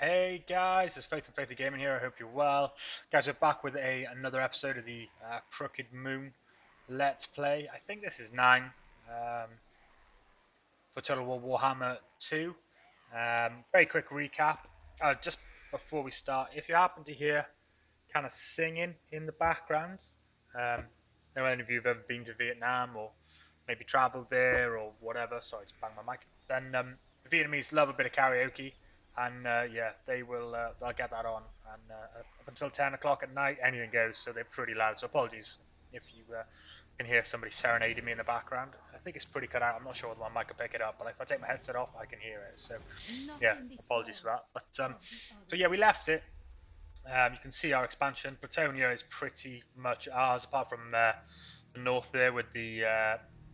Hey guys, it's Faith and Faithy Gaming here. I hope you're well. Guys, we're back with another episode of the Crooked Moon Let's Play. I think this is 9 for Total War Warhammer 2. Very quick recap. Just before we start, if you happen to hear kind of singing in the background, know any of you have ever been to Vietnam or maybe travelled there or whatever, sorry to bang my mic, then the Vietnamese love a bit of karaoke. And yeah, they'll get that on, and up until 10 o'clock at night, anything goes. So they're pretty loud. So apologies if you can hear somebody serenading me in the background. I think it's pretty cut out. I'm not sure whether my mic will pick it up, but if I take my headset off, I can hear it. So yeah, apologies for that. But so yeah, we left it. You can see our expansion. Bretonia is pretty much ours, apart from the north there with the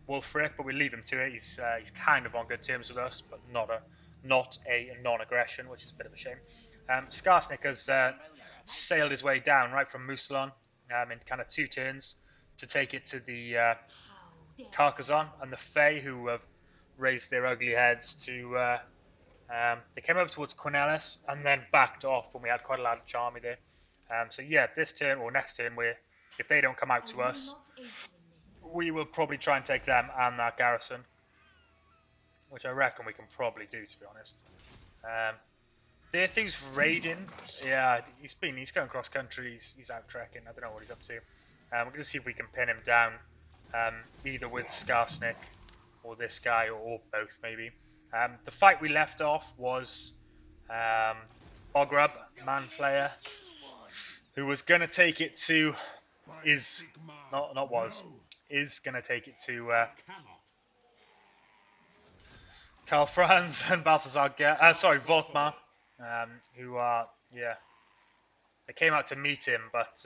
Wolfric, but we leave him to it. He's kind of on good terms with us, but not a non-aggression, which is a bit of a shame. Skarsnik has sailed his way down right from Musalon in kind of 2 turns to take it to the Carcassonne and the Fae, who have raised their ugly heads to. They came over towards Cornelis and then backed off when we had quite a large army there. So yeah, this turn or next turn, if they don't come out to us, we will probably try and take them and that garrison, which I reckon we can probably do, to be honest. Durthu's raiding. Yeah, he's going cross country. He's out trekking. I don't know what he's up to. We're going to see if we can pin him down, either with Skarsnik or this guy, or both maybe. The fight we left off was Bogrub, Manflayer, who was going to take it to is going to take it to Karl Franz and Balthazar Volkmar, who are, yeah, they came out to meet him, but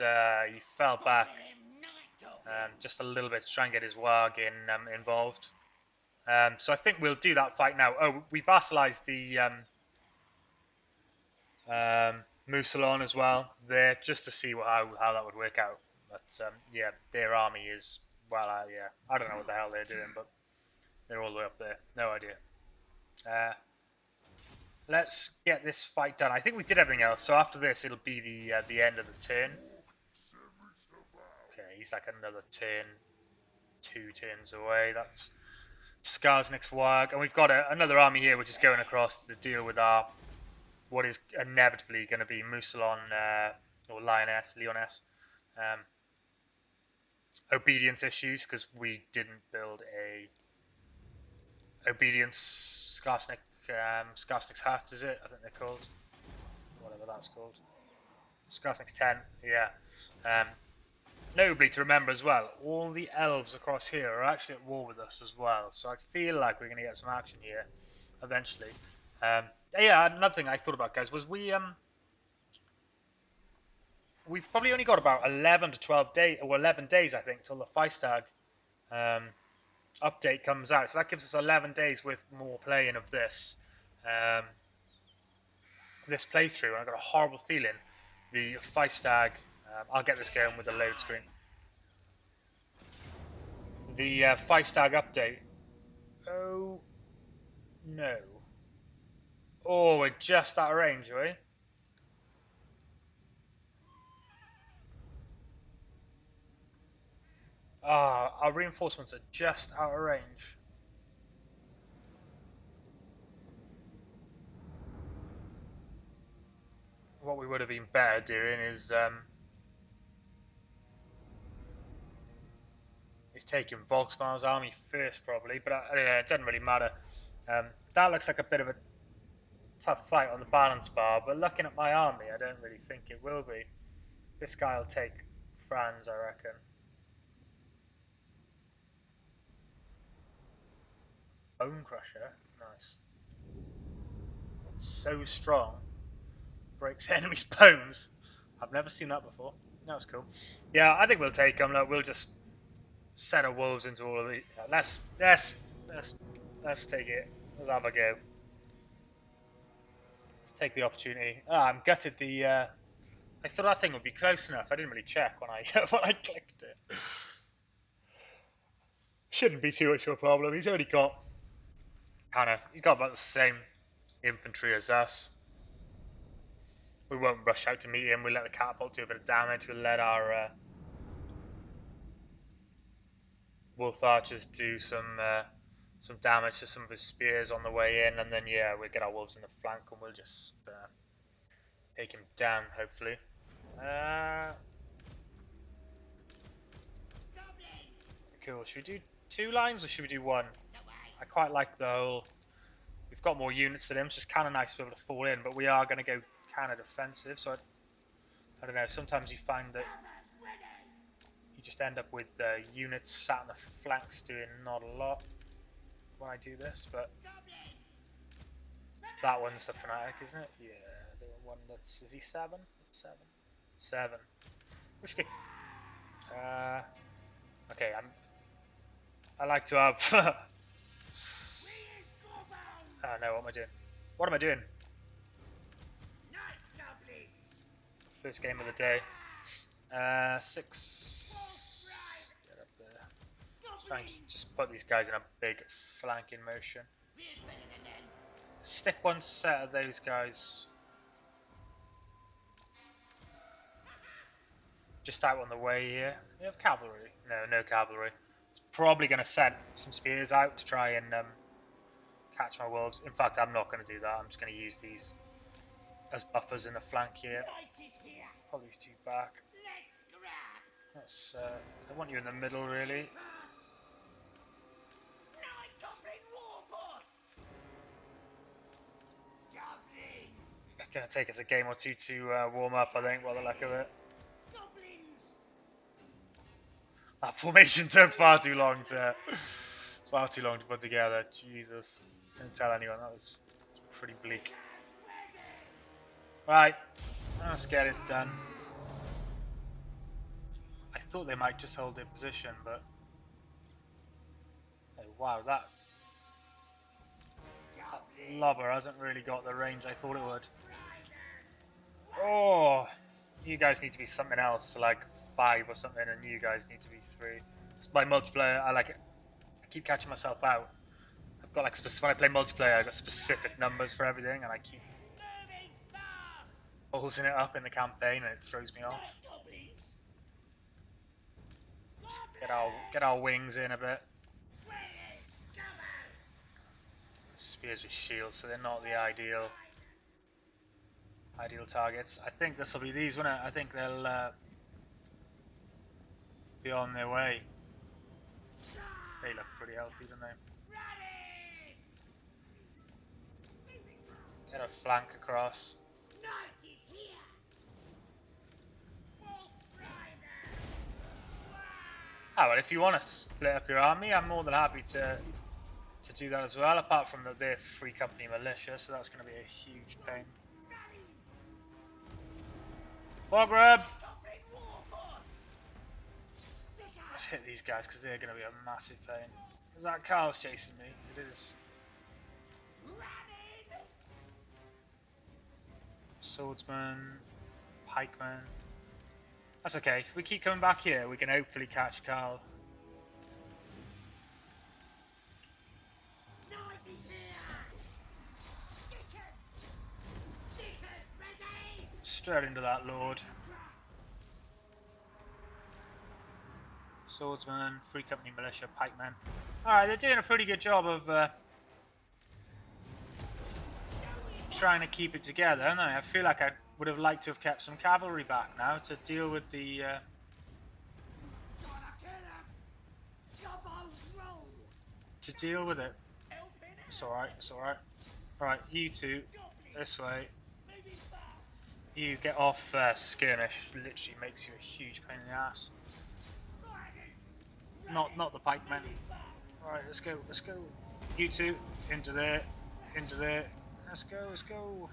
he fell back just a little bit to try and get his Wagon involved. So I think we'll do that fight now. Oh, we vassalized the Musalon as well there, just to see how that would work out. But yeah, their army is, well, yeah, I don't know what the hell they're doing, but they're all the way up there. No idea. Let's get this fight done. I think we did everything else, so after this it'll be the end of the turn. Okay, he's like another turn, 2 turns away. That's Skarsnik's Wag, and we've got another army here which is going across to deal with what is inevitably going to be Musalon or Leoness, obedience issues, because we didn't build a obedience Skarsnik's hat, is it? I think they're called, whatever that's called. Skarsnik's 10, yeah. Nobly to remember as well, all the elves across here are actually at war with us as well, so I feel like we're going to get some action here eventually. Yeah, another thing I thought about, guys, was we've probably only got about 11 to 12 days, or 11 days, I think, till the Feistag update comes out. So that gives us 11 days with more playing of this this playthrough. And I've got a horrible feeling the Feistag. I'll get this going with a load screen. The Feistag update. Oh no! Oh, we're just out of range, are we? Ah, our reinforcements are just out of range. What we would have been better doing is taking Volksmar's army first, probably. But it doesn't really matter. That looks like a bit of a tough fight on the balance bar. But looking at my army, I don't really think it will be. This guy will take Franz, I reckon. Bone Crusher, nice. So strong, breaks enemies' bones. I've never seen that before. That's cool. Yeah, I think we'll take them. Look, we'll just set our wolves into all of the. Let's take it. Let's have a go. Let's take the opportunity. I'm gutted. I thought that thing would be close enough. I didn't really check when I when I clicked it. Shouldn't be too much of a problem. He's only got he's got about the same infantry as us. We won't rush out to meet him. We'll let the catapult do a bit of damage. We'll let our wolf archers do some damage to some of his spears on the way in, and then yeah, we'll get our wolves in the flank and we'll just take him down, hopefully. Cool. Should we do 2 lines or should we do 1? I quite like the whole. We've got more units than him, so it's kind of nice to be able to fall in, but we are going to go kind of defensive, so I don't know. Sometimes you find that you just end up with units sat on the flanks doing not a lot when I do this, but that one's the fanatic, isn't it? Yeah, the one that's, is he 7? 7. Which game? Okay, I like to have. Oh no, what am I doing? What am I doing? First game of the day. 6. Get up there. Try and just put these guys in a big flanking motion. Stick one set of those guys just out on the way here. We have cavalry. No cavalry. It's probably going to send some spears out to try and catch my wolves. In fact, I'm not going to do that. I'm just going to use these as buffers in the flank here. Pull these 2 back. That's, I want you in the middle, really. It's going to take us a game or 2 to warm up, I think, by the luck of it. That formation took far too long to put together. Jesus. Don't tell anyone, that was pretty bleak. Right, let's get it done. I thought they might just hold their position, but oh, wow, that lobber hasn't really got the range I thought it would. Oh, you guys need to be something else, like 5 or something, and you guys need to be 3. It's my multiplayer. I like it. I keep catching myself out. I've got like when I play multiplayer, I've got specific numbers for everything, and I keep ballsing it up in the campaign, and it throws me off. Just get our wings in a bit. Spears with shields, so they're not the ideal targets. I think this will be these, won't it? I think they'll be on their way. They look pretty healthy, don't they? Get a flank across. Oh, well, if you want to split up your army, I'm more than happy to do that as well, apart from that they're free company militia, so that's going to be a huge pain. Bograb! Let's hit these guys because they're going to be a massive pain. Is that Carl's chasing me? It is. Swordsman, pikeman. That's okay. If we keep coming back here, we can hopefully catch Carl. Straight into that lord. Swordsman, free company militia, pikeman. Alright, they're doing a pretty good job of trying to keep it together, aren't they? I feel like I would have liked to have kept some cavalry back now to deal with the it. It's alright, it's alright. Alright, you two, this way. You get off skirmish, literally makes you a huge pain in the ass. Not the pikemen. Alright, let's go. You two, into there. Let's go.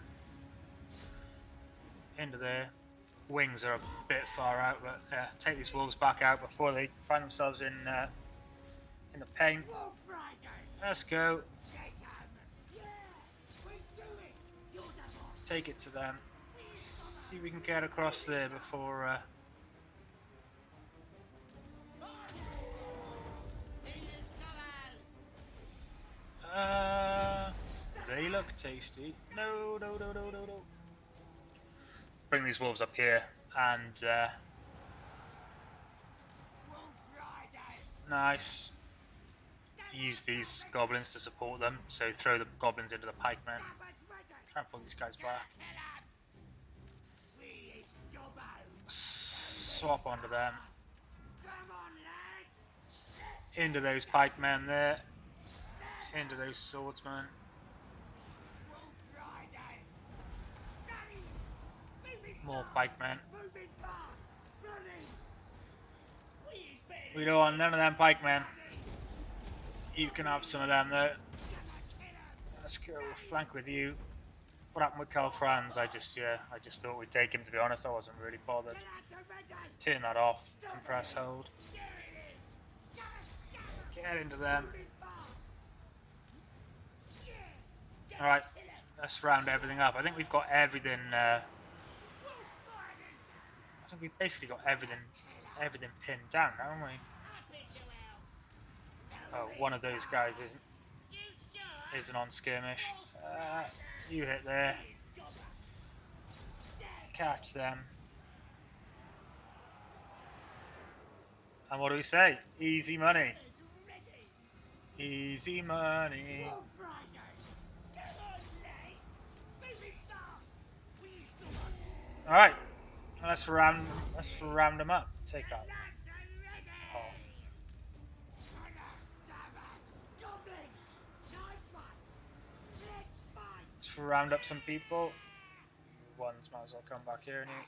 Into there. Wings are a bit far out, but take these wolves back out before they find themselves in the pain. Let's go. Take it to them. See if we can get across there before. They look tasty. No. bring these wolves up here and nice. Use these goblins to support them. So throw the goblins into the pikemen. Try and pull these guys back. Swap onto them. Into those pikemen there. Into those swordsmen. More pikemen. We don't want none of them pikemen. You can have some of them though. Let's go flank with you. What happened with Karl Franz? I just thought we'd take him, to be honest. I wasn't really bothered. Turn that off. Compress hold. Get into them. Alright, let's round everything up. I think we've got everything I think we've basically got everything pinned down, haven't we? Oh, one of those guys isn't on skirmish. You hit there. Catch them. And what do we say? Easy money. Easy money. All right. Let's round them up. Take that off. Let's round up some people. Ones might as well come back here and eat.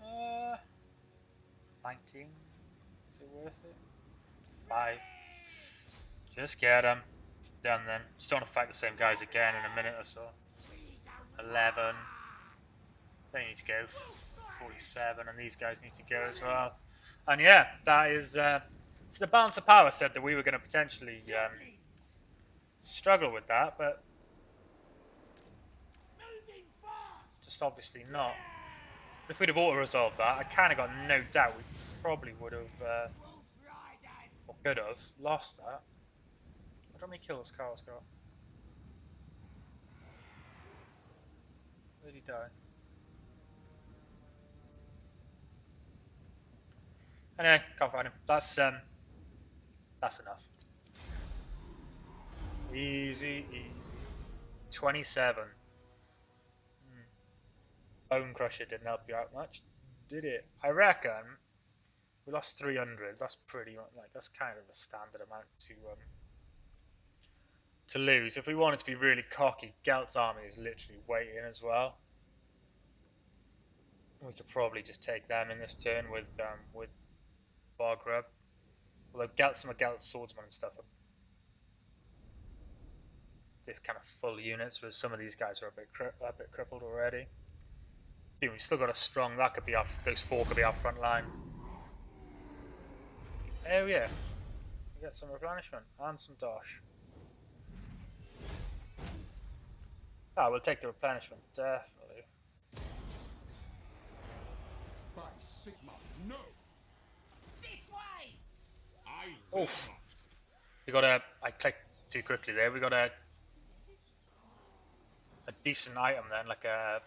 Uh, 19. Is it worth it? 5. Just get them. It's done then. Just don't want to fight the same guys again in a minute or so. 11. They need to go. 47, and these guys need to go as well. And yeah, that is. So the balance of power said that we were going to potentially struggle with that, but just obviously not. If we'd have auto-resolved that, I kind of got no doubt we probably would have, or could have, lost that. How many kills Carl's got? Where did he die? Anyway, can't find him. That's enough. Easy, easy. 27. Bone Crusher didn't help you out much, did it? I reckon we lost 300. That's pretty much that's kind of a standard amount to lose. If we wanted to be really cocky, Gelt's army is literally waiting as well. We could probably just take them in this turn with Bargrub. Although some of Gelt's swordsmen and stuff are they've kind of full units, whereas some of these guys are a bit crippled already. Dude, we've still got a strong. That could be those 4 could be our front line. Oh yeah, we get some replenishment and some dosh. Ah, we'll take the replenishment definitely. By Sigma, no. This way. Oof. We got a. I clicked too quickly there. We got a decent item then, like a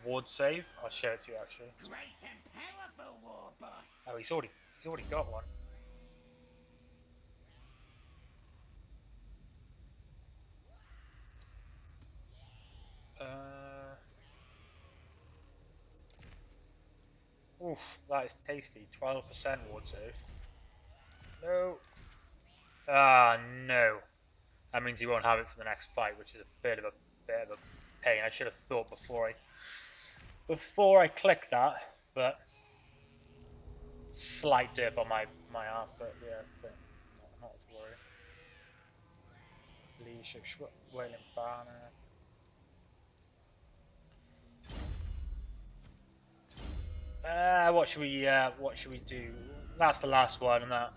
ward save. I'll show it to you actually. Great and powerful war boss. Oh, he's already got one. Oof, that is tasty. 12% ward save. No. Ah, no. That means he won't have it for the next fight, which is a bit of a pain. I should have thought before I clicked that, but slight dip on my half, but yeah, not to worry. Leadership, Wailing Banner. What should we do? That's the last one, and that.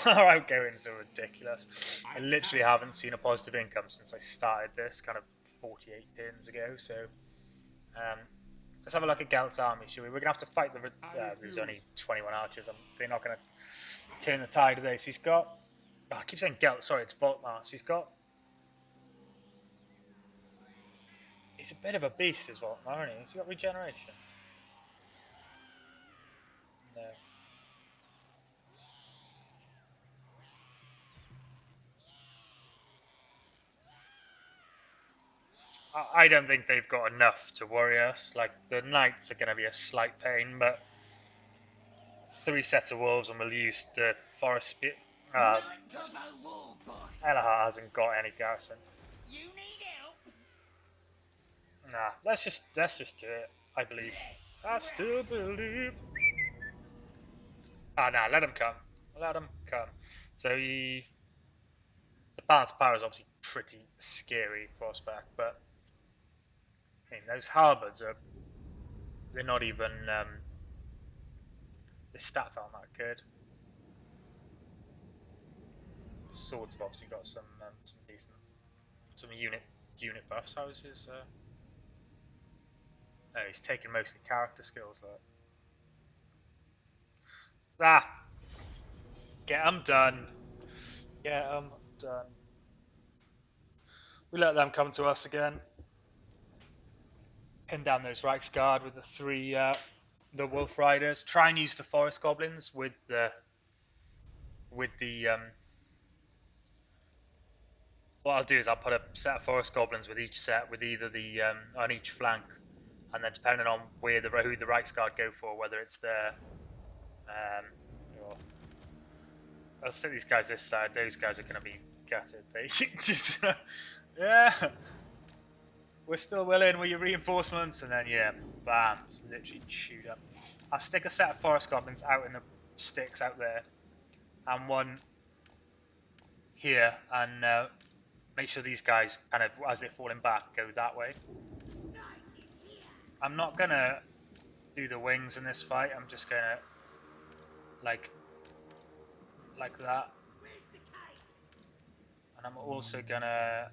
Our outgoings are ridiculous. I literally haven't seen a positive income since I started this, kind of 48 turns ago. So, Let's have a look at Gelt's army, shall we? We're gonna have to fight the. There's only 21 archers. They're not gonna turn the tide today. So he's got. Oh, I keep saying Gelt. Sorry, it's Voltmar. So he's got. He's a bit of a beast, is Voltmar, isn't he? He's got regeneration. No. I don't think they've got enough to worry us. Like, the knights are going to be a slight pain, but 3 sets of wolves and we'll use the forest spear. Elahar hasn't got any garrison. You need help? Nah, let's just do it. I believe. I still believe. Ah, nah, let him come. Let him come. So the balance of power is obviously pretty scary prospect, but I mean, those halberds they're not even the stats aren't that good. The swords have obviously got some decent unit buffs. How is his? No, he's taking mostly character skills though. Ah, get them done. Get them done. We let them come to us again. Pin down those Reichsguard with the 3 the Wolf Riders. Try and use the Forest Goblins with the what I'll do is I'll put a set of Forest Goblins with each set with either the on each flank, and then depending on who the Reichsguard go for, whether it's the I'll stick these guys this side. Those guys are going to be gutted. They just yeah. We're still willing with your reinforcements, and then yeah, bam, literally chewed up. I'll stick a set of Forest Goblins out in the sticks out there, and one here, and make sure these guys kind of, as they're falling back, go that way. I'm not gonna do the wings in this fight. I'm just gonna like that, and I'm also gonna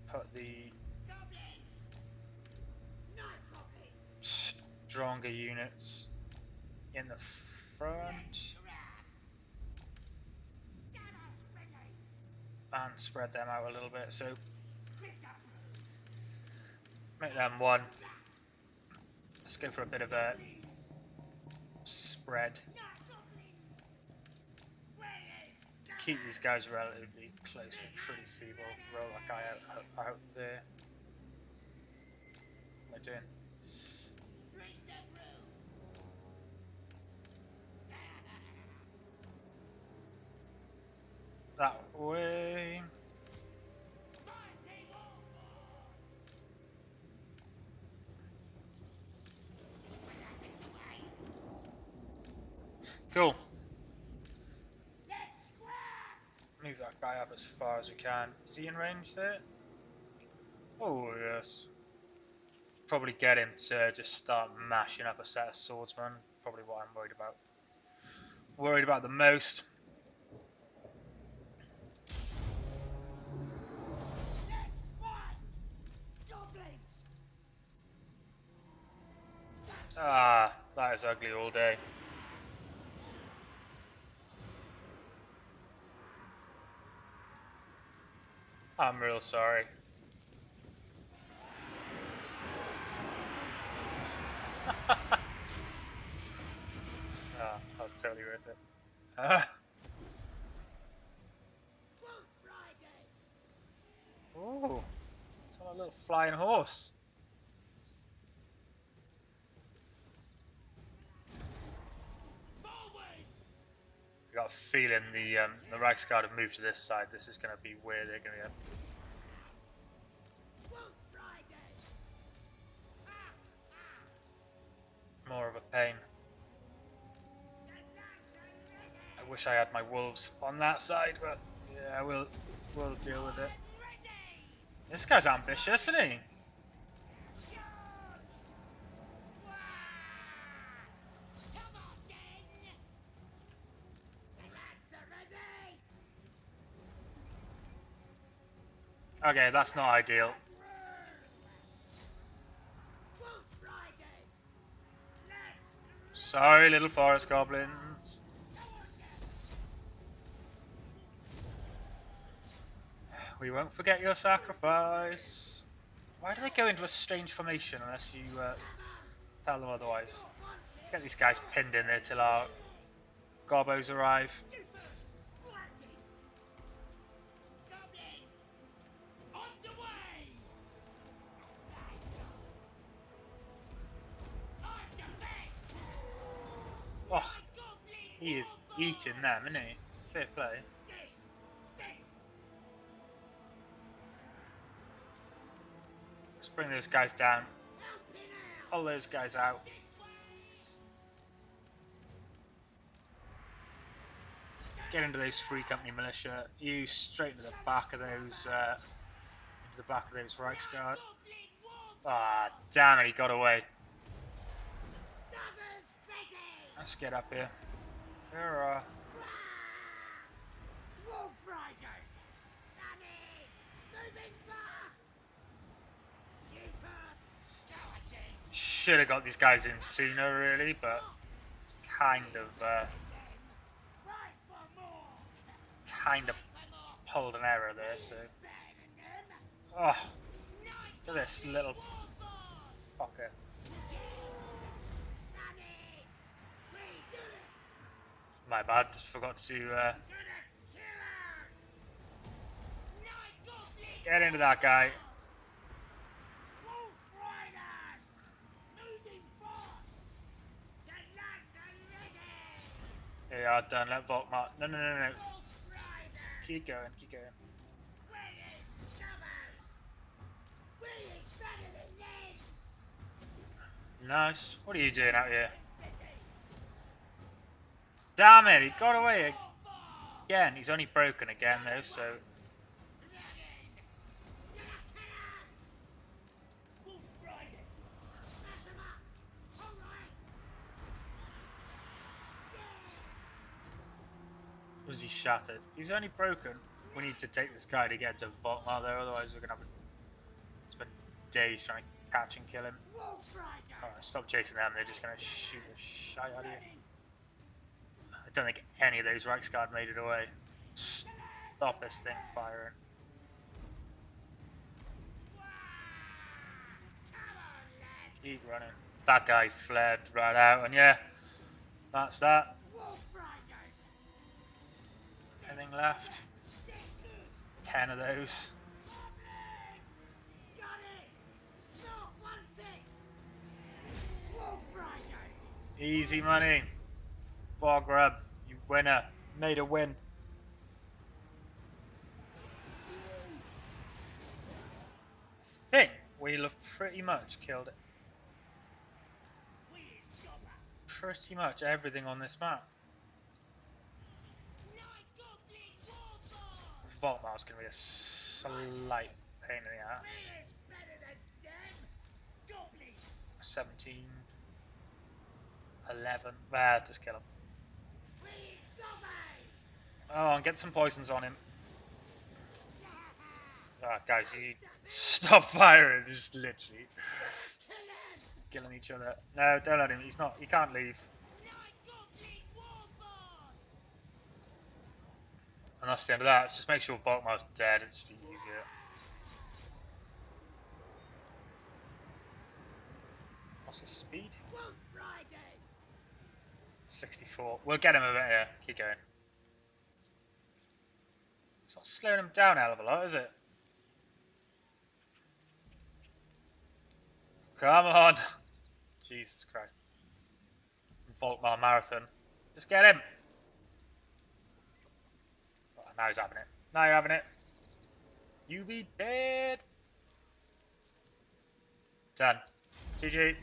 put the stronger units in the front and spread them out a little bit. So make them one. Let's go for a bit of a spread. Keep these guys relatively close. They're pretty feeble. Roll that guy out there. What am I doing? That way. Cool. Move that guy up as far as we can. Is he in range there? Oh yes. Probably get him to just start mashing up a set of swordsmen. Probably what I'm worried about. Worried about the most. Ah, that is ugly all day. I'm real sorry. Ah, that was totally worth it. Ooh, it's on a little flying horse. I got a feeling the Reichsguard have moved to this side. This is going to be where they're going to get. More of a pain. I wish I had my wolves on that side, but yeah, we'll deal with it. This guy's ambitious, isn't he? Okay, that's not ideal. Sorry, little forest goblins. We won't forget your sacrifice. Why do they go into a strange formation unless you tell them otherwise? Let's get these guys pinned in there till our gobos arrive. Oh, he is eating them, isn't he? Fair play. Let's bring those guys down. Pull those guys out. Get into those free company militia. You straight into the back of those Reichsguard. Ah, damn it, he got away. Let's get up here. Here, should have got these guys in sooner, really, but kind of pulled an error there. So, oh, look at this little pocket. My bad, forgot to get into that guy. There you are, done. Let Volkmar. No. Keep going, keep going. Nice. What are you doing out here? Damn it, he got away again. He's only broken again though, so. Was he shattered? He's only broken. We need to take this guy to get to Volkmar though, otherwise we're gonna have to spend days trying to catch and kill him. Alright, stop chasing them, they're just gonna shoot the shit out of you. I don't think any of those Reichsguard made it away. Stop this thing firing. Keep running. That guy fled right out, and yeah, that's that. Anything left? 10 of those. Easy money. Bog grub, you winner. Made a win. I think we'll have pretty much killed it. Pretty much everything on this map. Volkmar's going to be a slight pain in the ass. 17, 11. Just kill him. Oh, and get some poisons on him. Ah, guys, you stop firing. Just literally killing each other. No, don't let him. He can't leave. And that's the end of that. Let's just make sure Volkmar's dead. It's just easier. What's his speed? 64. We'll get him a bit here. Keep going. It's not slowing him down a hell of a lot, is it? Come on. Jesus Christ. Volkmar Marathon. Just get him. Oh, now he's having it. Now you're having it. You be dead. Done. GG.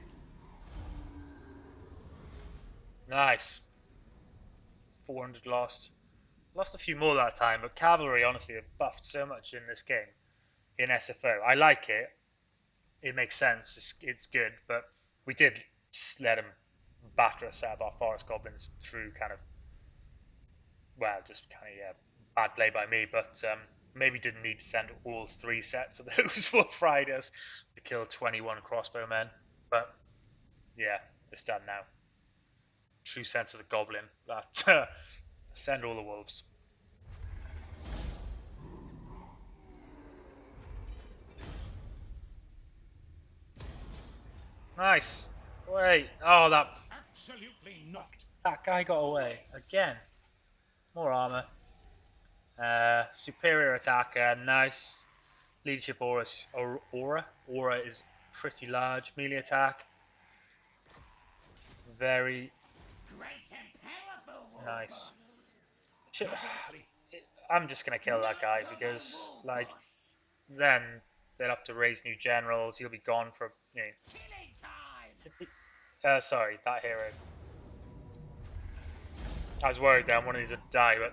Nice. 400 lost. Lost a few more that time, but cavalry honestly have buffed so much in this game. In SFO. I like it. It makes sense. It's good, but we did just let him batter a set of our forest goblins through kind of, well, just kind of, yeah, bad play by me, but maybe didn't need to send all 3 sets of those Wolf Riders to kill 21 crossbowmen, but yeah, it's done now. true sense of the goblin. That send all the wolves. Nice. Wait. Oh, Absolutely not. that guy got away again. More armor. Superior attacker. Nice. Leadership aura. Aura is pretty large. Melee attack. Very Great and powerful war nice. boss. I'm just gonna kill that guy because, like, then they'll have to raise new generals. He'll be gone for, you know. Killing time. Sorry, that hero. I was worried then one of these would die, but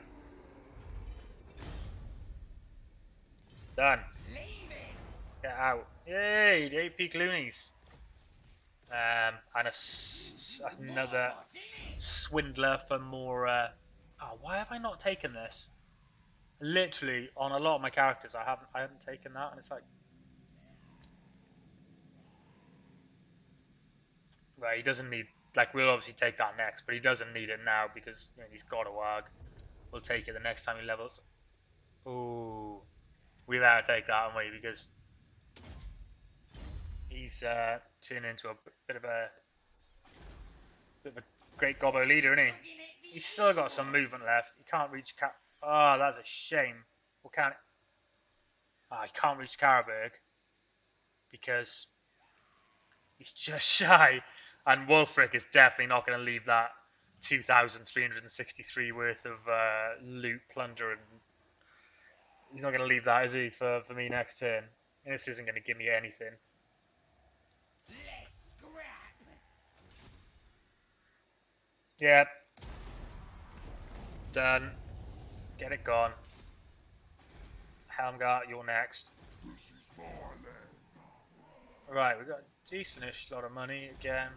done. Leaving. Get out! Yay! The 8 peak loonies. And another swindler for more. Oh, why have I not taken this? Literally on a lot of my characters, I haven't taken that, and it's like, right, he doesn't need. Like, we'll obviously take that next, but he doesn't need it now because, you know, he's got a wag. We'll take it the next time he levels. Ooh, we better take that, haven't we? Because he's turning into a bit of a great gobbo leader, isn't he? He's still got some movement left. He can't reach Oh, that's a shame. Well, can it? Oh, he can't reach Karabberg because he's just shy. And Wulfric is definitely not going to leave that 2,363 worth of loot, plunder, and he's not going to leave that, is he, for me next turn? And this isn't going to give me anything. Less scrap. Yep. Done. Get it gone. Helmgart, you're next. Right, we've got a decentish lot of money again.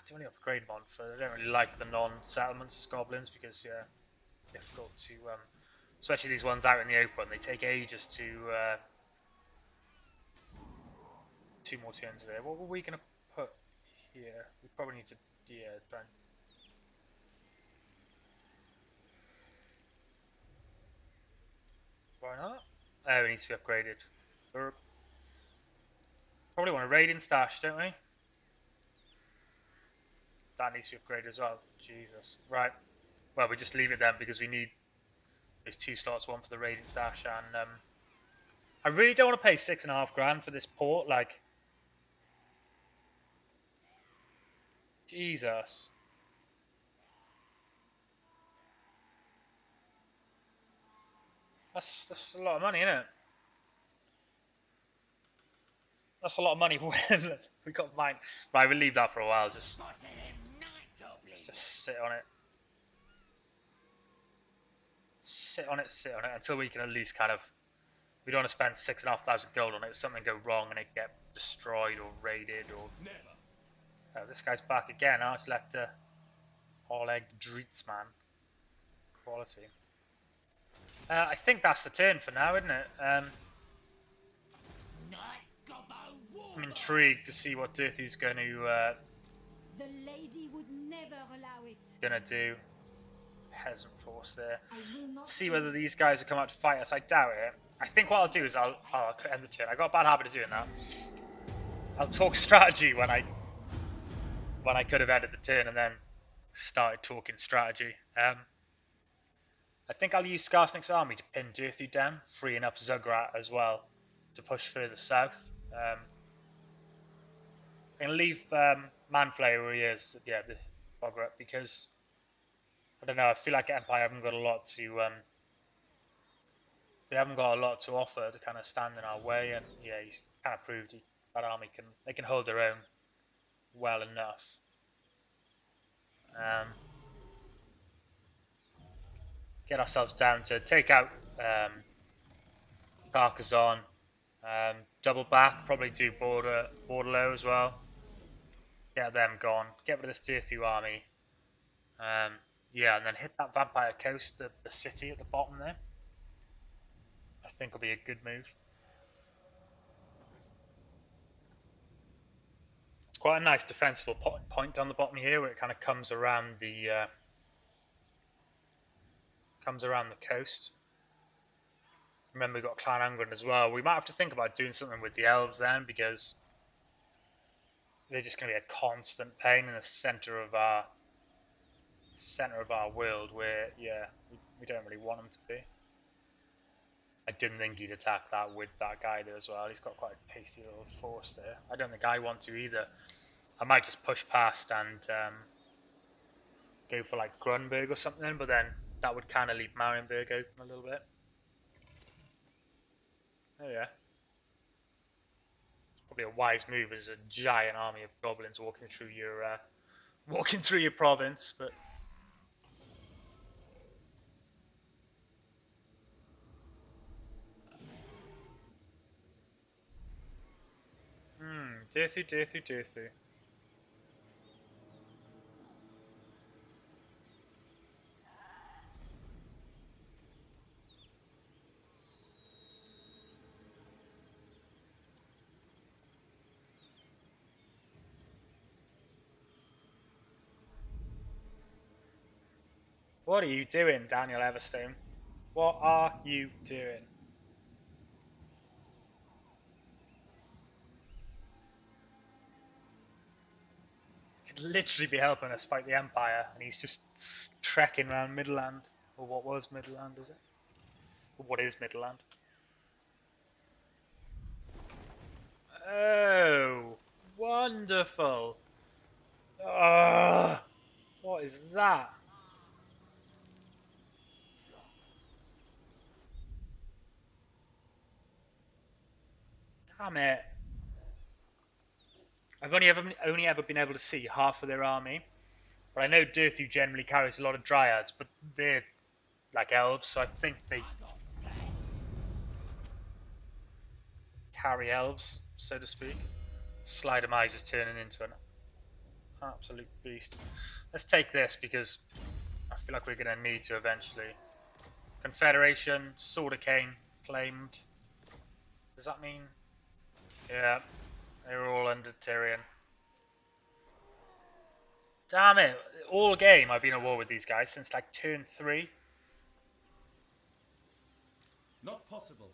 Do any upgrade them on for? I don't really like the non-settlements as goblins because, yeah, difficult to, especially these ones out in the open. They take ages to 2 more turns there. What were we gonna put here? We probably need to, yeah, try and. Why not? Oh, it needs to be upgraded. Probably want a raiding stash, don't we? That needs to be upgraded as well. Jesus. Right. Well, we just leave it then because we need those 2 slots, one for the raiding stash, and I really don't want to pay $6.5 grand for this port. Like, Jesus. That's a lot of money, isn't it? That's a lot of money when we got mine. Right, we'll leave that for a while. Just sit on it. Sit on it until we can at least kind of. We don't want to spend 6,500 gold on it. If something go wrong and it get destroyed or raided or. Oh, this guy's back again. Archlector Oleg Dritzman. Quality. I think that's the turn for now, isn't it? I'm intrigued to see what Durthu's going to The lady would never allow it. do. Peasant force there. I will not See whether these guys will come out to fight us. I doubt it. I think what I'll do is I'll end the turn. I got a bad habit of doing that. I'll talk strategy when I could have ended the turn and then started talking strategy. I think I'll use Skarsnik's army to pin Durthu down, freeing up Zugrat as well to push further south. I'm going to leave Manflayer where he is, yeah, the Bograt, because I don't know. I feel like Empire haven't got a lot to they haven't got a lot to offer to kind of stand in our way, and yeah, he's kind of proved that army can hold their own well enough. Get ourselves down to take out Carcassonne, double back, probably do Bordelot as well. Get them gone. Get rid of this Durthu army. Yeah, and then hit that Vampire Coast, the city at the bottom there. I think will be a good move. quite a nice defensible point down the bottom here, where it kind of comes around the coast. Remember, we've got Clan Angren as well. We might have to think about doing something with the Elves then, because they're just going to be a constant pain in the center of our world, where we don't really want them to be. I didn't think he'd attack that with that guy there as well. He's got quite a tasty little force there. I don't think I want to either. I might just push past and go for like Grunberg or something, but then that would kind of leave Marienburg open a little bit. Oh yeah. Probably a wise move as a giant army of goblins walking through your province, but Durthu. What are you doing, Daniel Everstone? What are you doing? He could literally be helping us fight the Empire, and he's just trekking around Midland, or what was Midland, is it? Or what is Midland? Oh, wonderful! What is that? Damn it! I've only ever been able to see half of their army, but I know Durthu generally carries a lot of Dryads, but they're like Elves, so I think they carry Elves, so to speak. Slidermize is turning into an absolute beast. Let's take this because I feel like we're going to need to eventually. Confederation, Sword of Cain claimed. Does that mean? Yeah, they were all under Tyrion. Damn it! All game I've been at war with these guys since like turn 3. Not possible.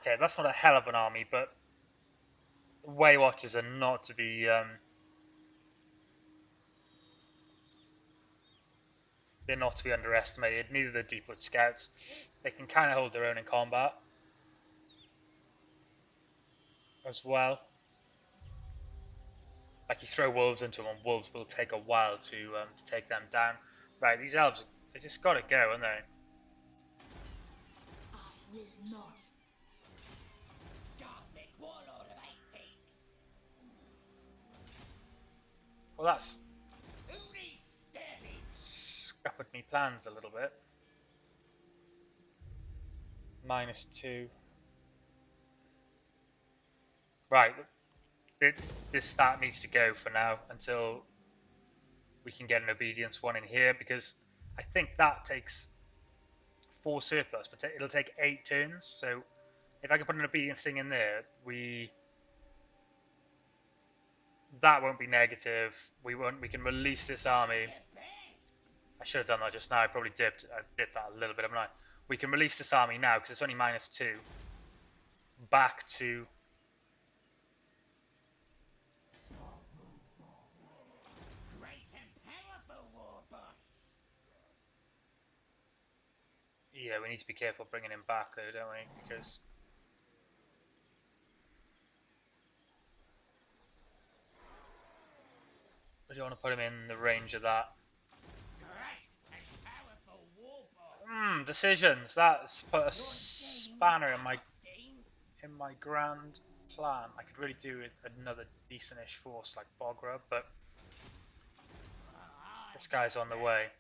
Okay, that's not a hell of an army, but Way Watchers are not to be they're not to be underestimated. Neither the Deepwood Scouts. They can kind of hold their own in combat as well. Like you throw wolves into them, and wolves will take a while to take them down. Right, these elves, they just got to go, haven't they? I will not. Scarsnick, warlord of 8 peaks. Well, that's Who needs steady? scuppered me plans a little bit. -2. Right, this stat needs to go for now until we can get an obedience one in here, because I think that takes 4 surplus, but it'll take 8 turns. So if I can put an obedience thing in there, that won't be negative. We can release this army. I should have done that just now. I probably dipped that a little bit, haven't I? We can release this army now because it's only -2. Back to Great and powerful war boss. yeah. We need to be careful bringing him back though, don't we? Because we don't want to put him in the range of that. Great and powerful war boss. Decisions. That's put a spanner in my grand plan. I could really do with another decentish force like Bogra, but this guy's on the way.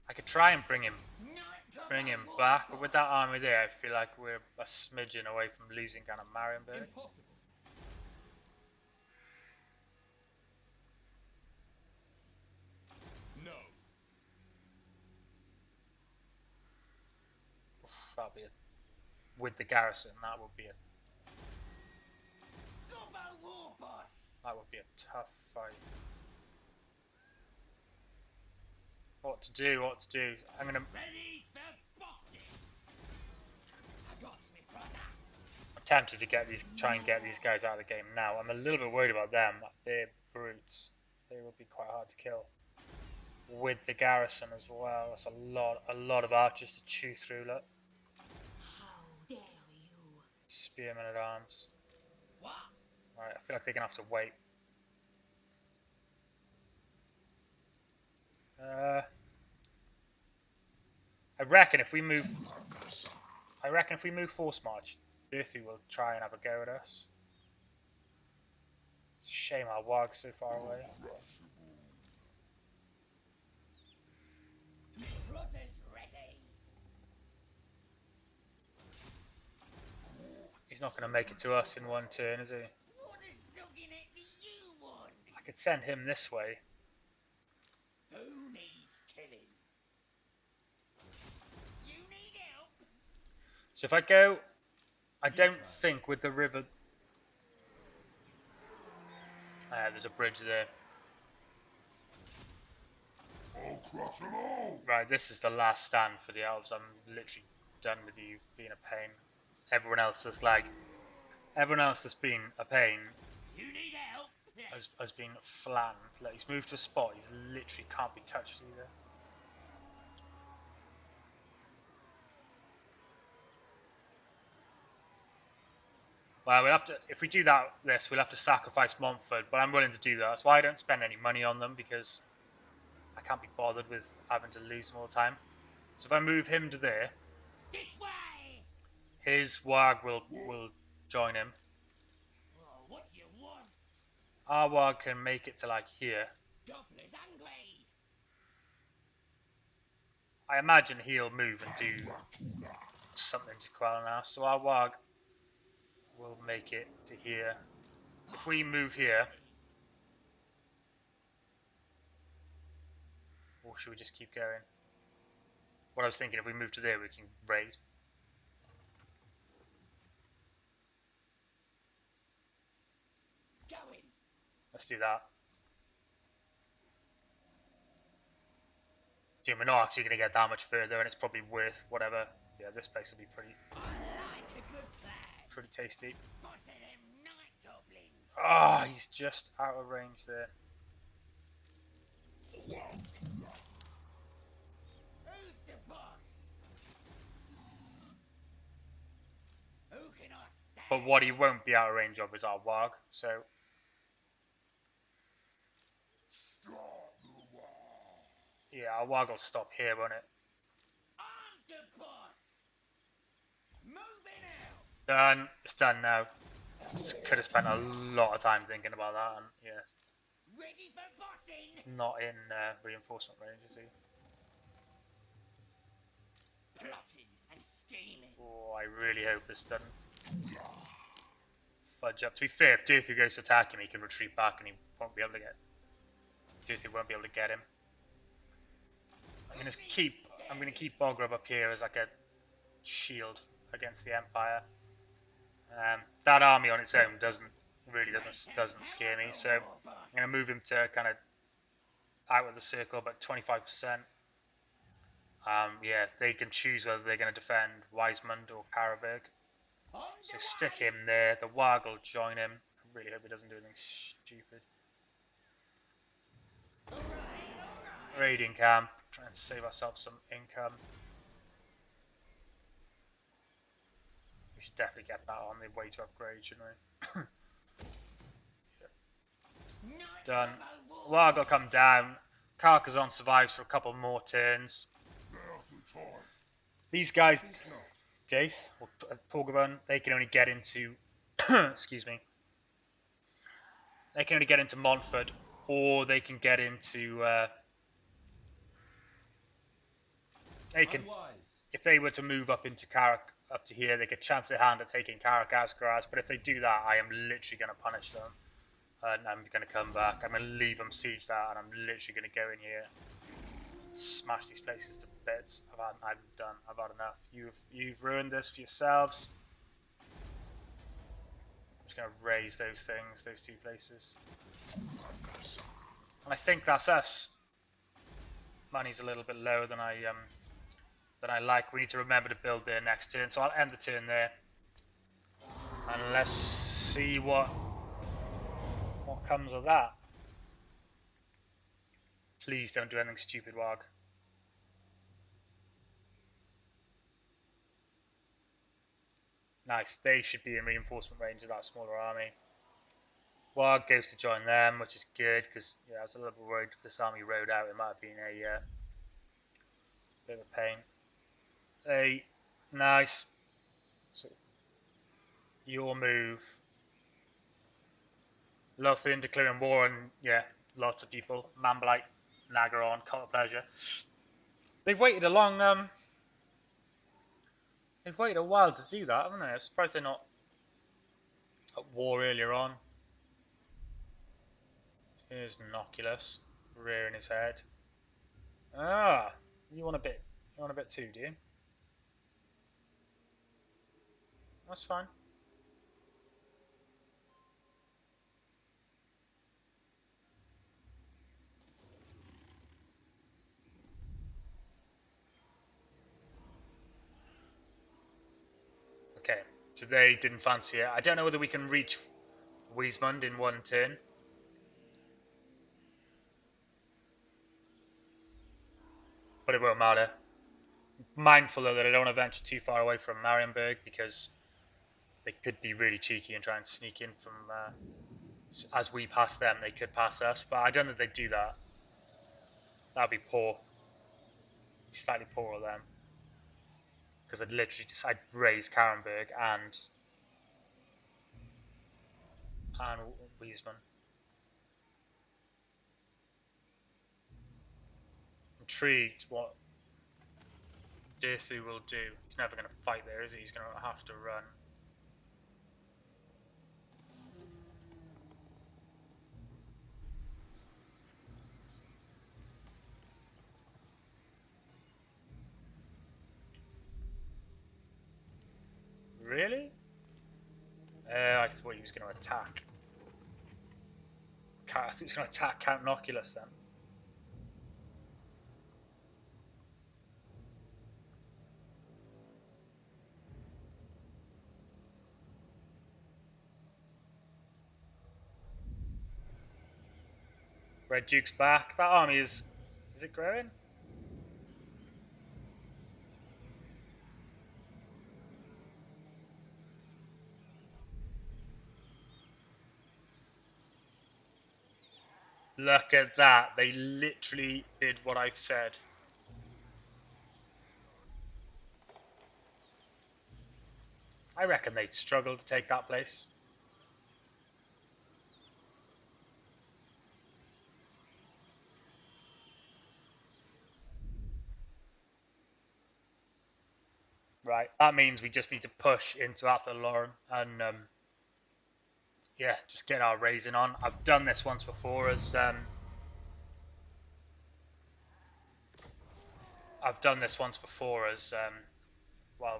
I could try and bring him back, but with that army there, I feel like we're a smidgen away from losing kind of Marienburg. Impossible. No. That'd be with the garrison. That would be a tough fight. What to do, what to do. I'm gonna... Ready for bossing. I got me brother. I'm tempted to try and get these guys out of the game now. I'm a little bit worried about them. They're brutes. They will be quite hard to kill. With the garrison as well. That's a lot of archers to chew through, look. How dare you? Spearmen at arms. What? Right, I feel like they're gonna have to wait. I reckon if we move force march, Durthu will try and have a go at us. It's a shame our warg's so far away. Brother's ready. He's not going to make it to us in one turn, is he? What is dogging it do you want? I could send him this way. Who needs killing? You need help? So if I go, I don't think with the river... there's a bridge there. Right, this is the last stand for the elves. I'm literally done with you being a pain. Everyone else that's been a pain You need help? has been flattened. Like, he's moved to a spot, he's literally can't be touched either. Well, we'll have to, if we do this, we'll have to sacrifice Montfort, but I'm willing to do that. That's why I don't spend any money on them, because I can't be bothered with having to lose them all the time. So if I move him to there, This way! his warg will join him. Oh, what you want? Our warg can make it to like here. Goblins angry! I imagine he'll move and do something to quell us. So our warg will make it to here. So if we move here, or should we just keep going? What I was thinking, if we move to there, we can raid. Going! Let's do that. Dude, we're not actually going to get that much further, and it's probably worth whatever. Yeah, this place will be I like a good plan. pretty tasty. Boss of them night goblins. Ah, he's just out of range there. Who's the boss? Who can I stand? But what he won't be out of range of is our warg, so... Yeah, our warg will stop here, won't it? I'm the boss. Moving out. Done. It's done now. Could have spent a lot of time thinking about that, and yeah, Ready for bossing. he's not in reinforcement range, is he? Plotting and scheming. Oh, I really hope this doesn't fudge up. To be fair, if Durthu goes to attack him, he can retreat back, and he won't be able to get. Durthu won't be able to get him. I'm gonna keep Bogrub up here as like a shield against the Empire. That army on its own doesn't scare me, so I'm gonna move him to kind of out of the circle, but 25%. Yeah, they can choose whether they're going to defend Wisemund or Karaberg. So stick him there. The Warg will join him. I really hope he doesn't do anything stupid. Raiding camp. Try and save ourselves some income. We should definitely get that on the way to upgrade, shouldn't we? Done. Warg will come down. Carcassonne survives for a couple more turns. These guys, Daith or Porgabun, they can only get into, excuse me, they can only get into Montfort, or they can get into, if they were to move up into up to here, they could chance their hand at taking Caracascaras, but if they do that, I am literally going to punish them. And I'm going to come back. I'm going to leave them siege that, and I'm literally going to go in here, smash these places to bits. I'm done. I've had enough. You've ruined this for yourselves. I'm just going to raise those things, those 2 places. And I think that's us. Money's a little bit lower than I like. We need to remember to build there next turn, so I'll end the turn there. And let's see what comes of that. Please don't do anything stupid, Wog. Nice. They should be in reinforcement range of that smaller army. Wog goes to join them, which is good, because I was a little bit worried if this army rode out, it might have been a bit of a pain. Hey, nice. So, your move. Lothian declaring war on, lots of people. Mambalite, Nagaron, Cult of Pleasure. They've waited a long, they've waited a while to do that, haven't they? I'm surprised they're not at war earlier on. Here's Noculus, rearing his head. Ah, you want a bit too, do you? That's fine. Okay, so they didn't fancy it. I don't know whether we can reach Wiesmund in 1 turn. But it won't matter. Mindful though that I don't want to venture too far away from Marienburg, because they could be really cheeky and try and sneak in from as we pass them, they could pass us, but I don't think they'd do that. That'd be poor. Slightly poor of them. Because I'd raise Karenberg and Wiesmann. Intrigued what Durthu will do. He's never going to fight there, is he? He's going to have to run. Really? I thought he was going to attack. I thought he was going to attack Count Noculus then. Red Duke's back. That army is it growing? Look at that. They literally did what I've said. I reckon they'd struggle to take that place. Right. That means we just need to push into Athelloren and just get our raising on. I've done this once before as while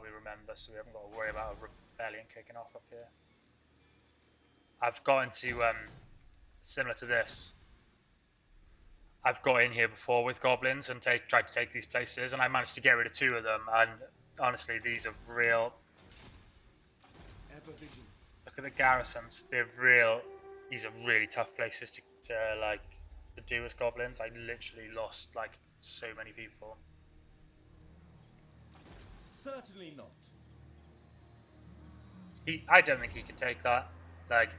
we remember, so we haven't got to worry about a rebellion kicking off up here. I've got into similar to this. I've got in here before with goblins and tried to take these places, and I managed to get rid of 2 of them. And honestly, these are real. Look at the garrisons; they're real. These are really tough places to do as goblins. I literally lost like so many people. Certainly not. I don't think he can take that. Like,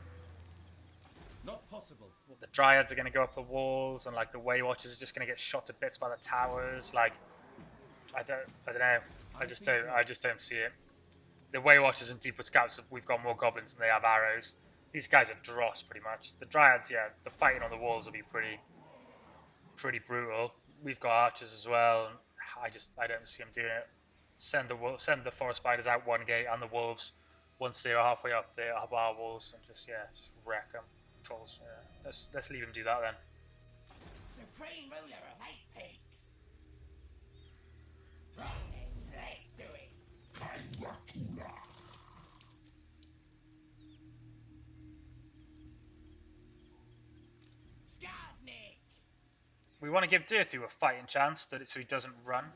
Not possible. the Dryads are going to go up the walls, and like the Way Watchers are just going to get shot to bits by the towers. Like, I don't know. I just don't see it. The Way Watchers and Deepwood Scouts, we've got more goblins than they have arrows. These guys are dross pretty much. The Dryads, the fighting on the walls will be pretty brutal. We've got archers as well, and I don't see them doing it. Send the forest spiders out one gate, and the wolves, once they're halfway up our walls, and just wreck them. Trolls. Yeah. Let's leave them do that then. Supreme ruler of 8 peaks. Right, let's do it. We want to give Durthu a fighting chance so he doesn't run.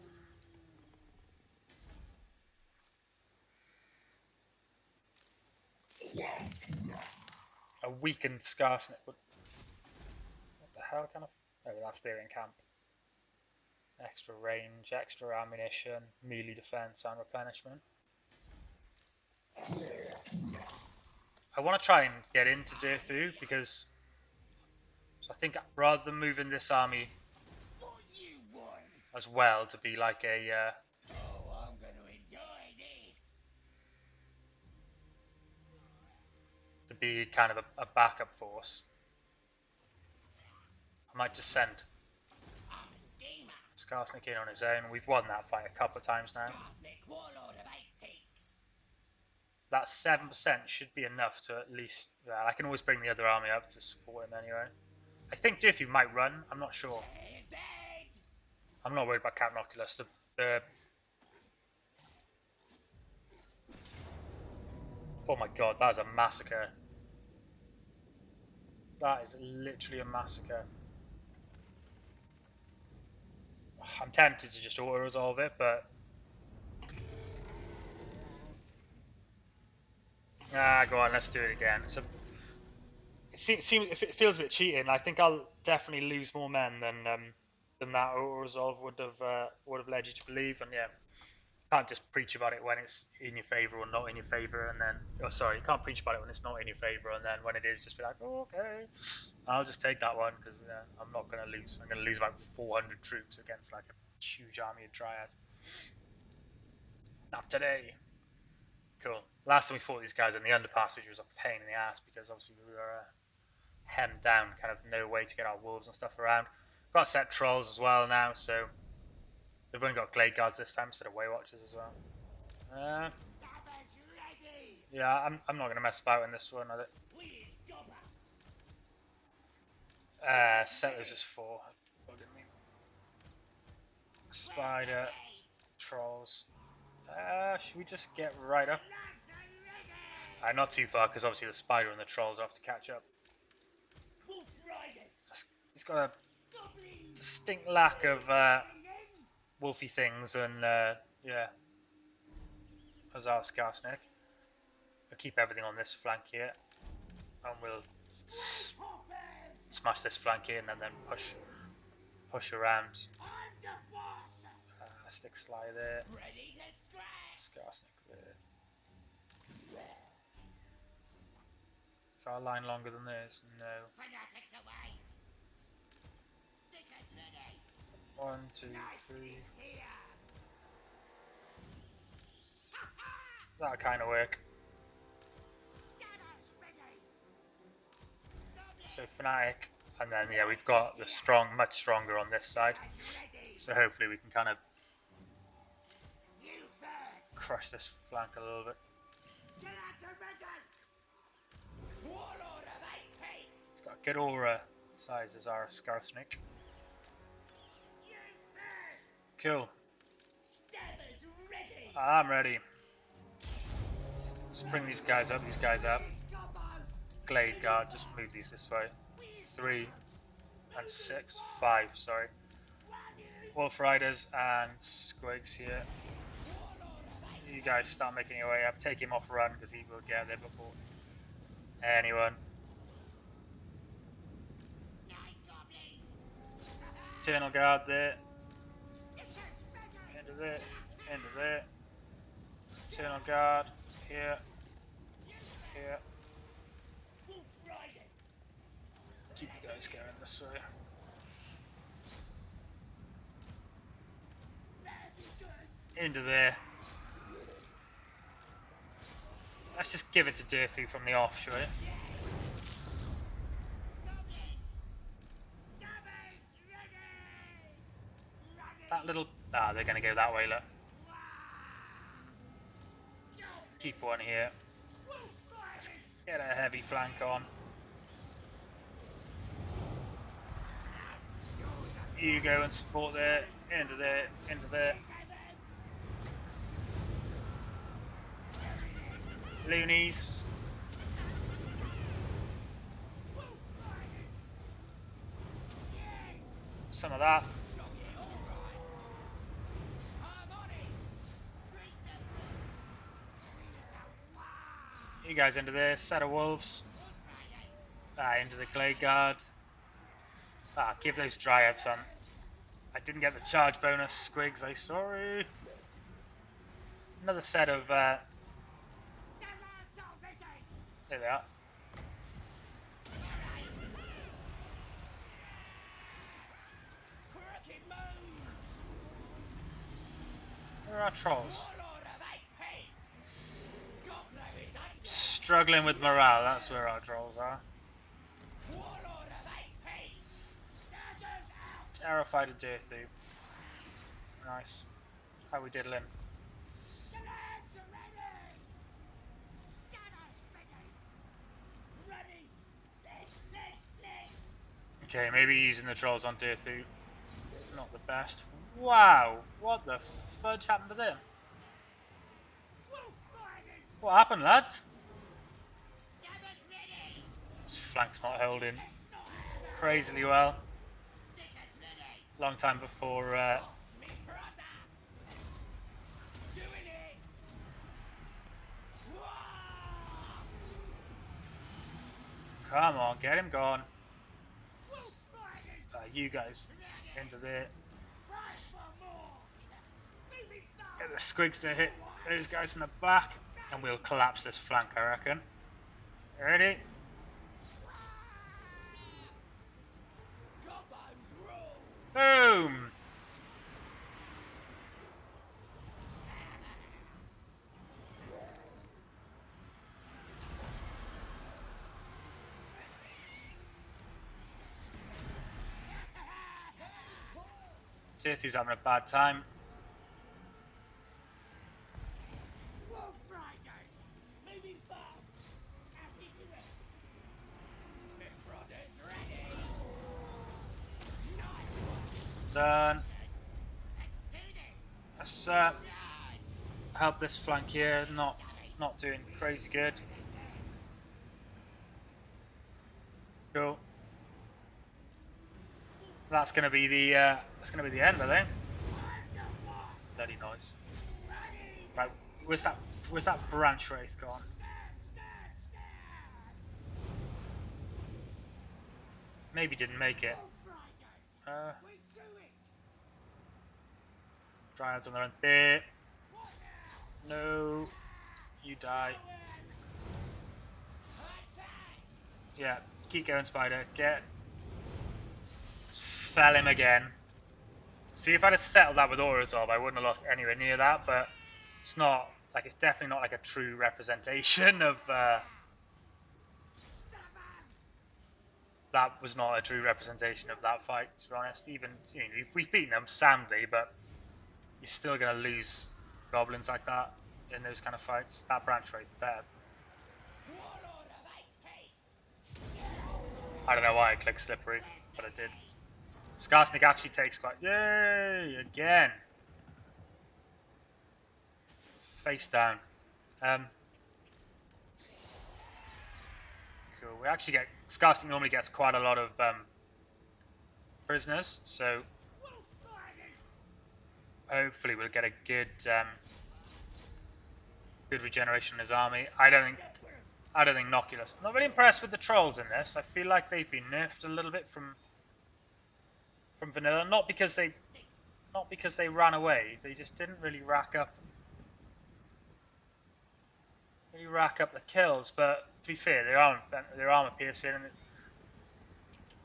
A weakened Scarsnake. What the hell kind of... Oh, that's their in camp. Extra range, extra ammunition, melee defense and replenishment. I want to try and get into Durthu because I think rather than moving this army as well to be like a I'm gonna enjoy this. to be kind of a backup force, I might just send I'm a schemer. Scarsnake in on his own. We've won that fight a couple of times now. Arsenic warlord of 8 peaks. That 7% should be enough to at least... Well, I can always bring the other army up to support him anyway. I think Durthu might run. I'm not sure. He's dead. I'm not worried about Captain Oculus. Oh my god, that is a massacre. That is literally a massacre. I'm tempted to just auto-resolve it, but... Ah, go on, let's do it again. So, it feels a bit cheating. I think I'll definitely lose more men than that auto-resolve would have led you to believe. And yeah, can't just preach about it when it's in your favour or not in your favour, and then... Oh, sorry, you can't preach about it when it's not in your favour, and then when it is, just be like, oh, okay, I'll just take that one, because I'm not going to lose. I'm going to lose about 400 troops against like a huge army of Dryads. Not today. Cool. Last time we fought these guys in the underpassage was a pain in the ass, because obviously we were hemmed down, kind of no way to get our wolves and stuff around. Got set trolls as well now, so they've only got glade guards this time instead of way watchers as well. Yeah, I'm not going to mess about in this one. Settlers is 4. Spider, trolls. Should we just get right up? Not too far, because obviously the spider and the trolls have to catch up. He's got a distinct lack of wolfy things, and yeah, as our Scarsnake. We'll keep everything on this flank here, and we'll smash this flank in, and then push around. Stick Sly there. Scarsnake there. Is our line longer than theirs? No. 1, 2, 3. That'll kind of work. So Fanatic, and then yeah, we've got the much stronger on this side. So hopefully we can kind of crush this flank a little bit. It's got a good aura size as our Scarsnake. Cool. I'm ready. Let's bring these guys up, Glade guard, just move these this way. 3 and 6, 5, sorry. Wolf Riders and Squigs here. You guys start making your way up. Take him off run, because he will get there before anyone. Eternal Guard there. Into there. Into there. Eternal Guard. Here. Here. Keep you guys going this way. Into there. Let's just give it to Durthu from the off, shall we? That little... Ah, they're going to go that way, look. Keep one here. Let's get a heavy flank on. You go and support there. Into there. Into there. Loonies. some of that. You guys into this. Set of wolves. Into the Glade Guard. Give those Dryads some. I didn't get the charge bonus, Squigs, I'm sorry. Another set of... there they are. Where are our trolls? Struggling with morale, that's where our trolls are. Terrified of Durthu. Nice. How we diddling. Okay, maybe using the trolls on Durthu. Not the best. Wow! What the fudge happened to them? What happened, lads? This flank's not holding crazily well. Long time before come on, get him gone. You guys into there. Get the Squigs to hit those guys in the back, and we'll collapse this flank, I reckon. Ready? Boom! Durthu's having a bad time. Done. Let's help this flank here. Not doing crazy good. Cool. That's gonna be the end, I think. Bloody noise. Right, where's that branch wraith gone? Maybe didn't make it. Dryads on their own. There. No. You die. Yeah, keep going, Spider. Get. Fell him again. See, if I'd have settled that with Overhaul, I wouldn't have lost anywhere near that, but it's not, like, it's definitely not like a true representation of, that was not a true representation of that fight, to be honest. Even, you know, we've beaten them soundly, but you're still going to lose goblins like that in those kind of fights. That branch rate's better. I don't know why I clicked slippery, but I did. Skarsnik actually takes quite... Yay! Again! Face down. Cool. We actually get... Skarsnik normally gets quite a lot of prisoners, so... Hopefully we'll get a good good regeneration in his army. I don't think Noculus. I'm not really impressed with the trolls in this. I feel like they've been nerfed a little bit from vanilla. Not because they ran away. They just didn't really rack up the kills. But to be fair, their armor piercing. And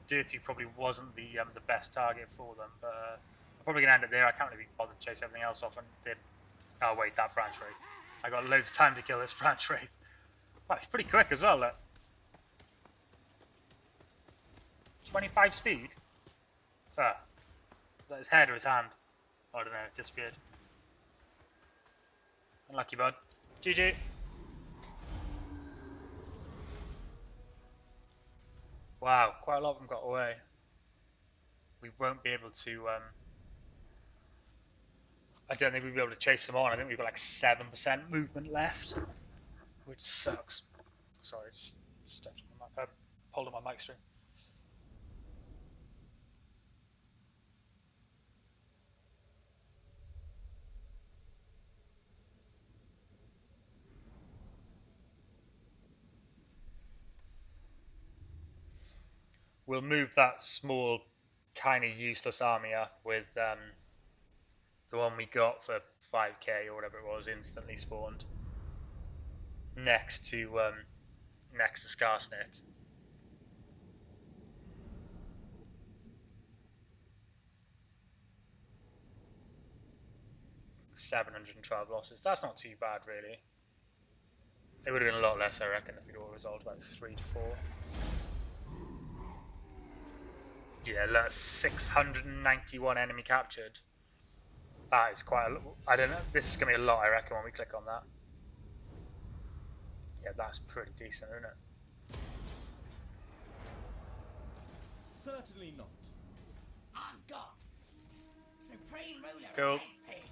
Durthu probably wasn't the best target for them. But I'm probably gonna end it there. I can't really be bothered to chase everything else off. And did. Oh wait, that branch wraith. I got loads of time to kill this branch wraith. Wow, it's pretty quick as well. Look. 25 speed. Ah, is that his head or his hand? Oh, I don't know, it disappeared. Unlucky, bud. GG. Wow, quite a lot of them got away. We won't be able to... I don't think we'll be able to chase them on. I think we've got like 7% movement left, which sucks. Sorry, just stepped on my pulled on my mic string. we'll move that small, kind of useless army up with the one we got for 5k or whatever it was, instantly spawned, next to Skarsnik. $712 losses. That's not too bad, really. It would have been a lot less, I reckon, if we'd all resolved about 3 to 4. Yeah, look, 691 enemy captured. That is quite a lot. I don't know. This is going to be a lot, I reckon, when we click on that. Yeah, that's pretty decent, isn't it? Certainly not. I'm God. Supreme ruler Cool. of pigs.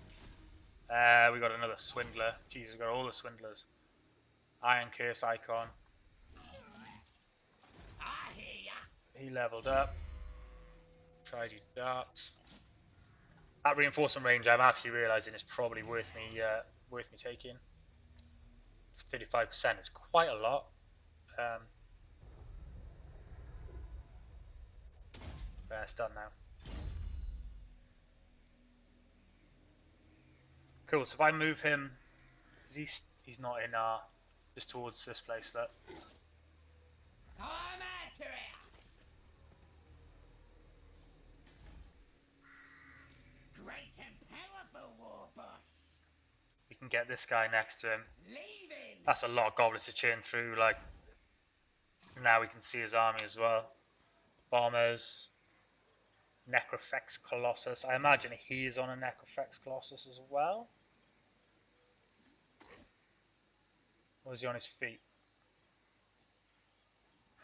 We got another swindler. Jesus, we got all the swindlers. Iron Curse icon. I hear ya. He leveled up. Tried your darts. That reinforcement range, I'm actually realizing is probably worth me taking. 35%. It's quite a lot. But it's done now. Cool. So if I move him, because he's not in just towards this place. That I'm out of here. Great and powerful war boss. we can get this guy next to him. Leaving. That's a lot of goblins to churn through. Like now we can see his army as well. Bombers. Necrofex Colossus. I imagine he is on a Necrofex Colossus as well. Or is he on his feet?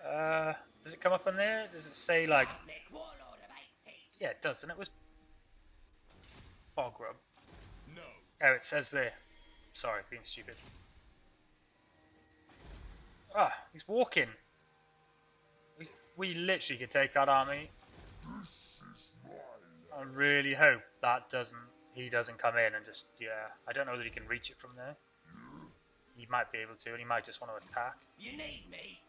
Does it come up on there? Does it say like... Skarsnik, warlord of 8 pigs. Yeah, it does, doesn't it? It was Bogrub. No. Oh, it says there. Sorry, being stupid. Ah, he's walking. We literally could take that army. I really hope that he doesn't come in and just, yeah, I don't know that he can reach it from there. He might be able to, and he might just want to attack. You need me.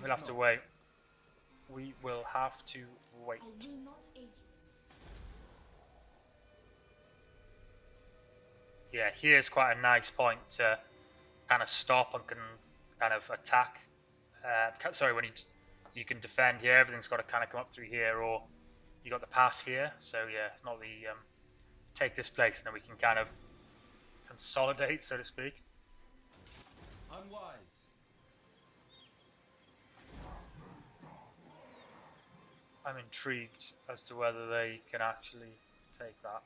We'll have to wait. We will have to wait. I will not aid you in this. Yeah, here's quite a nice point to kind of stop and can kind of attack. Sorry, when you can defend here, everything's got to kind of come up through here, or you got the pass here. So yeah, not the take this place, and then we can kind of consolidate, so to speak. Unwise. I'm intrigued as to whether they can actually take that.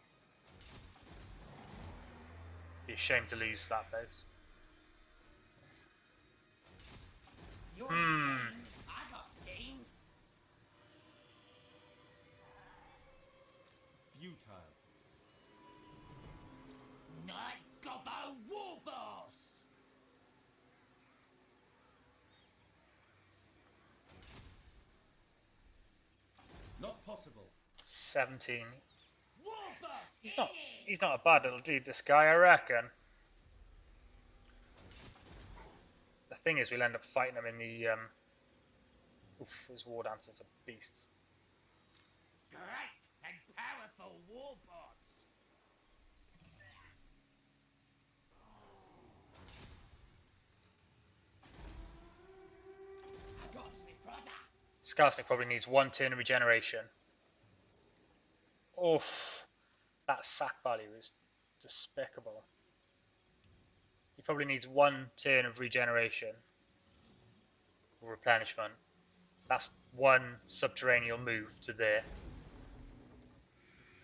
Be a shame to lose that place. Your schemes. I got schemes. Futile. Night Gobbo war boss. Not possible. 17. War boss. He's not a bad little dude, this guy, I reckon. The thing is, we'll end up fighting him in the his war dancers are beasts. Great and powerful war boss. I got me, brother. Skarsnik probably needs 1 turn of regeneration. Oof, that sack value is despicable. He probably needs 1 turn of regeneration or replenishment. That's 1 subterranean move to there.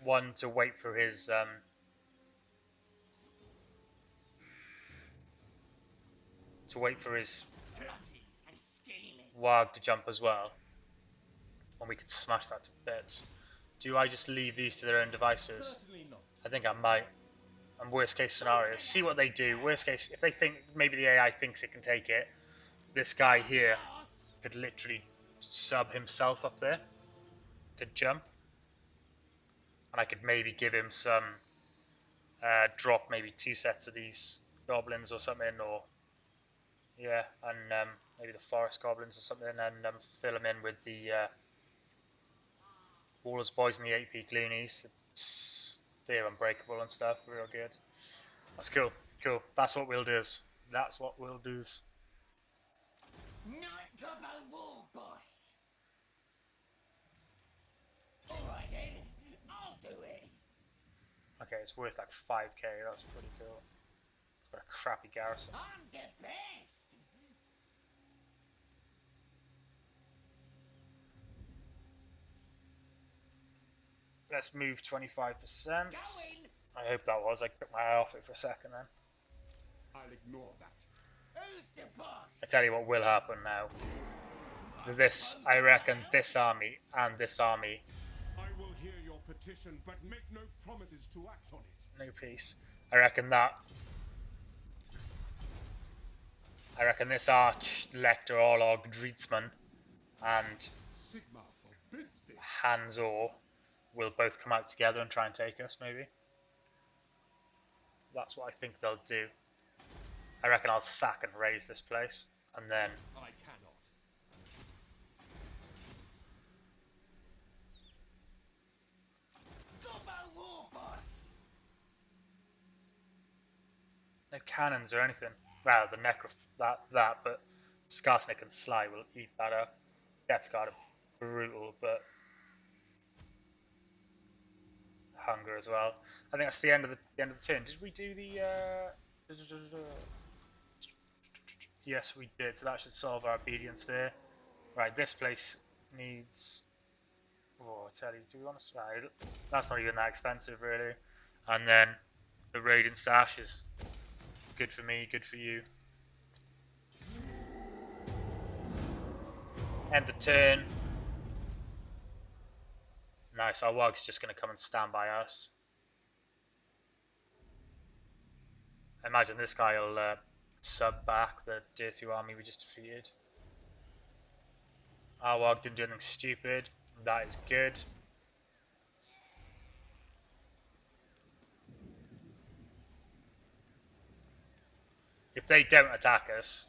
1 to wait for his Plotting and scheming. Wag to jump as well. And we could smash that to bits. Do I just leave these to their own devices? Certainly not. I think I might. And worst case scenario, see what they do. Worst case, if they think maybe the AI thinks it can take it, this guy here could literally sub himself up there to jump, and I could maybe give him some drop maybe 2 sets of these goblins or something, or Yeah, and maybe the forest goblins or something, and fill them in with the Warlords boys and the AP Gloonies. They're unbreakable and stuff. Real good. That's cool. Cool. That's what we'll do. That's what we'll do. Not Gobbo War, boss. Alright then, I'll do it. Okay, it's worth like 5k. That's pretty cool. It's got a crappy garrison. I'm the best. Let's move 25%. Going. I hope that was. I took my eye off it for a second then. I'll ignore that. Who's the boss? I tell you what will happen now. I reckon this army and this army. I will hear your petition, but make no promises to act on it. No peace. I reckon this Arch, Lecter, Orlog, Dreedsman, and Sigmar forbids this. Hanzor will both come out together and try and take us, maybe. That's what I think they'll do. I reckon I'll sack and raise this place, and then I cannot. Gobbo War, boss. no cannons or anything. Well, the but Skarsnik and Sly will eat that up. Death Guard are brutal, but hunger as well. I think that's the end of the turn. Did we do the? Yes, we did. So that should solve our obedience there. Right, this place needs. Oh, I tell you, do we want to? Right, that's not even that expensive, really. And then the Radiant Stash is good for me, good for you. End the turn. Nice, our Wog's just going to come and stand by us. I imagine this guy will sub back the Durthu army we just defeated. Our Wog didn't do anything stupid. That is good. If they don't attack us,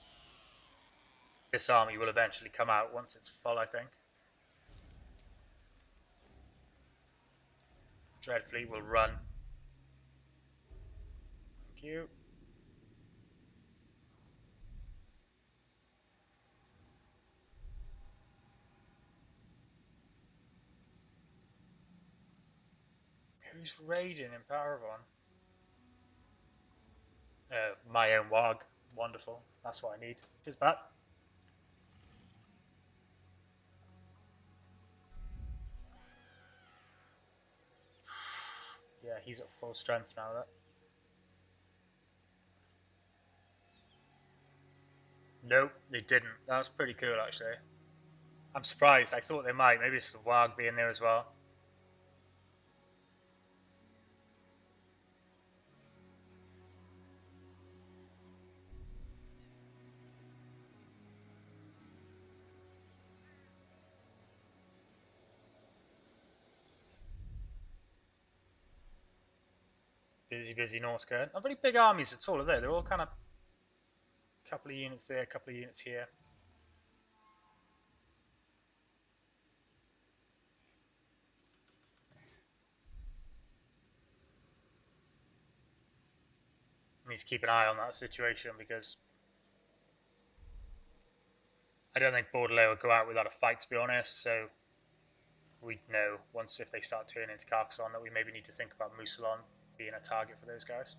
this army will eventually come out once it's full, I think. Dreadfleet will run. Thank you. Who's raging in Paragon? My own Wog. Wonderful. That's what I need. Cheers, Pat. Yeah, he's at full strength now. Nope, they didn't. That was pretty cool, actually. I'm surprised. I thought they might. Maybe it's the Wog being there as well. Busy Norse Guard. Not very big armies at all, are they? They're all kind of a couple of units there, a couple of units here. I need to keep an eye on that situation because I don't think Bordelais will go out without a fight, to be honest. So we'd know once if they start turning into Carcassonne that we maybe need to think about Mousillon being a target for those guys.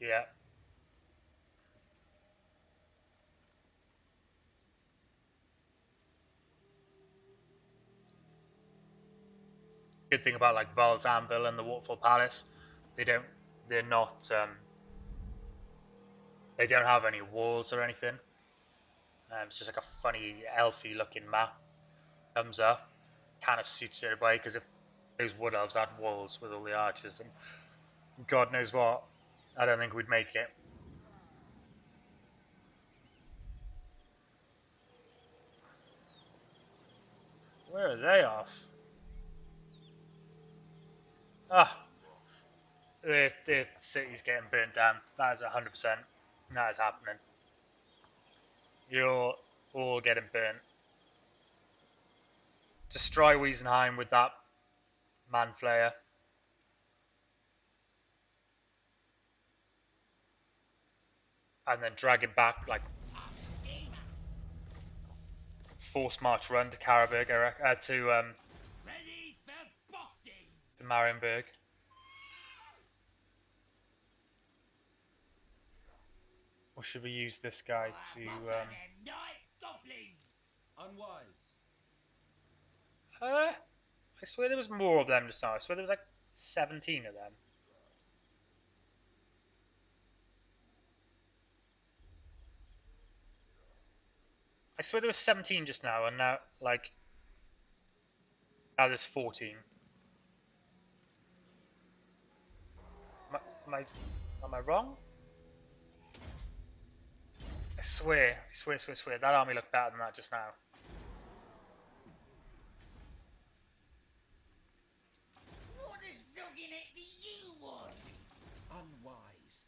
Yeah. Good thing about like VAULS Anvil and the Waterfall Palace, they don't have any walls or anything. It's just like a funny elfy looking map comes up, kind of suits it away because if those wood elves had walls with all the archers and God knows what, I don't think we'd make it. Where are they off? Ah, the city's getting burnt down. That is 100%. That is happening. You're all getting burnt. Destroy Wiesenheim with that Manflayer. And then drag him back, like, force march run to Karabeg, to Ready for bossing. the Marienburg. Or should we use this guy to... Night goblins. Unwise. I swear there was more of them just now. I swear there was like 17 of them. I swear there was 17 just now, and now, like... Now there's 14. Am I wrong? I swear. That army looked better than that just now. What is dogging it do you want? Unwise.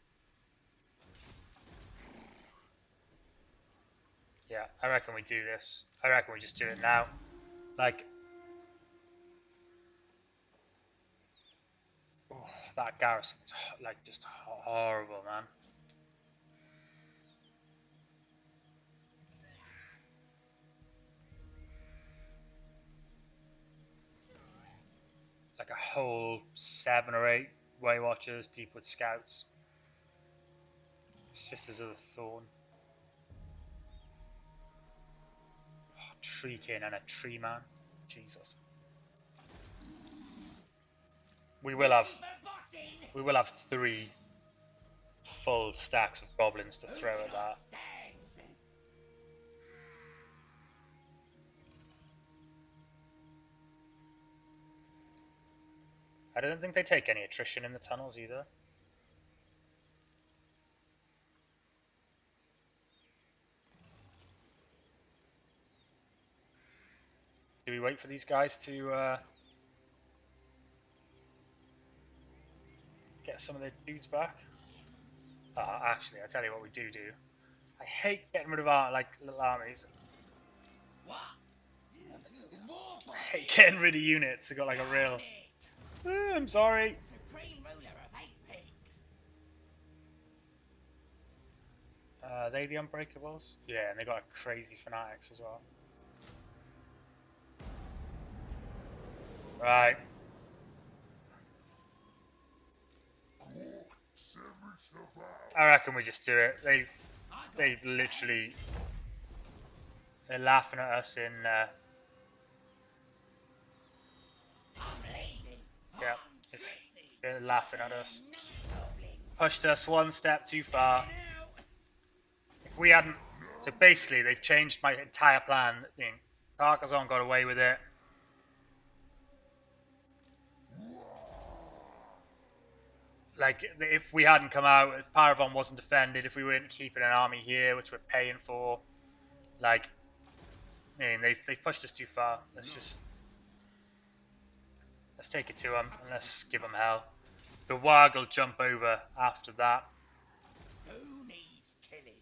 Yeah, I reckon we do this. I reckon we just do it now. Like... Oh, that garrison is, like, just horrible, man. Like a whole 7 or 8 Way Watchers, Deepwood Scouts, Sisters of the Thorn, Tree King and a Tree Man. Jesus. We will have 3 full stacks of goblins to throw at that. I don't think they take any attrition in the tunnels either. Do we wait for these guys to get some of their dudes back? Actually, I tell you what we do. I hate getting rid of our little armies. What? I hate getting rid of units. I got like a real. I'm sorry. Supreme ruler of 8 pigs. Are they the Unbreakables? Yeah, and they got crazy fanatics as well. Right. I reckon we just do it. They've literally, they're laughing at us in yeah, they're laughing at us. Pushed us one step too far. If we hadn't, so basically they've changed my entire plan. Carcassonne got away with it. Like, if we hadn't come out, if Paravon wasn't defended, if we weren't keeping an army here, which we're paying for, like, I mean, they've pushed us too far. Let's take it to them and let's give them hell. The Warg will jump over after that. Who needs killing?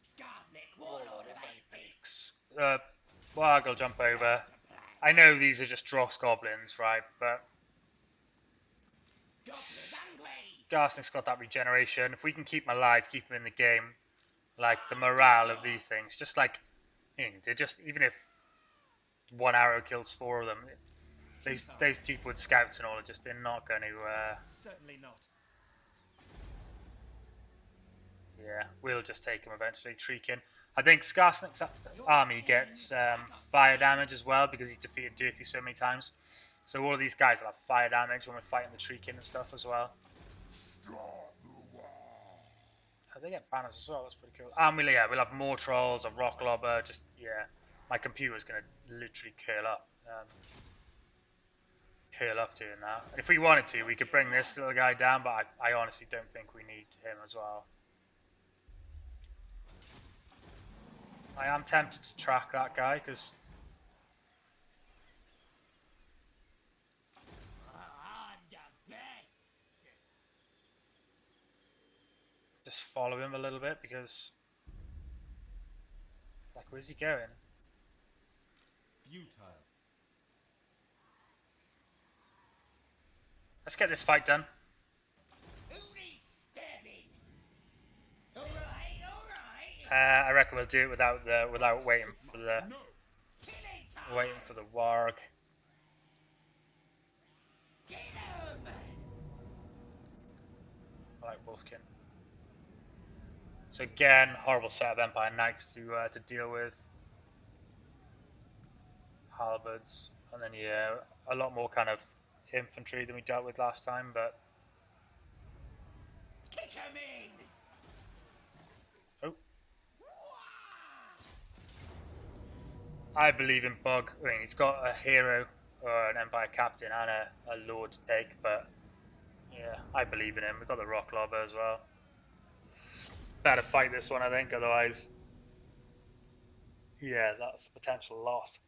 Skarsnik, warlord of 8 pigs. Warg will jump over. I know these are just Dross goblins, right? But Skarsnik's got that regeneration. If we can keep him alive, keep him in the game, like the morale of these things, just like, they're just, even if 1 arrow kills 4 of them, those Deepwood Scouts and all are just, they're not going to. Certainly not. Yeah, we'll just take him eventually. Treekin. I think Skarsnik's army gets fire damage as well because he's defeated Durthu so many times. So all of these guys will have fire damage when we're fighting the Treekin and stuff as well. They get banners as well. That's pretty cool. And we'll have more trolls, a rock lobber. Just my computer's gonna literally curl up doing that. And if we wanted to, we could bring this little guy down, but I honestly don't think we need him as well. I am tempted to track that guy because just follow follow him a little bit because, like, where's he going? Futile. Let's get this fight done. Who needs stabbing? Alright. I reckon we'll do it without waiting for the No. Killing time. warg. Get 'em. I like Wolfkin. So again, horrible set of Empire Knights to deal with. Halberds, and then yeah, a lot more kind of infantry than we dealt with last time, but Kick 'em in. oh, I believe in Bog. I mean, he's got a hero or an Empire captain and a lord to take, but yeah, I believe in him. We've got the rock lobber as well. Better fight this one, I think. Otherwise, yeah, that's a potential loss.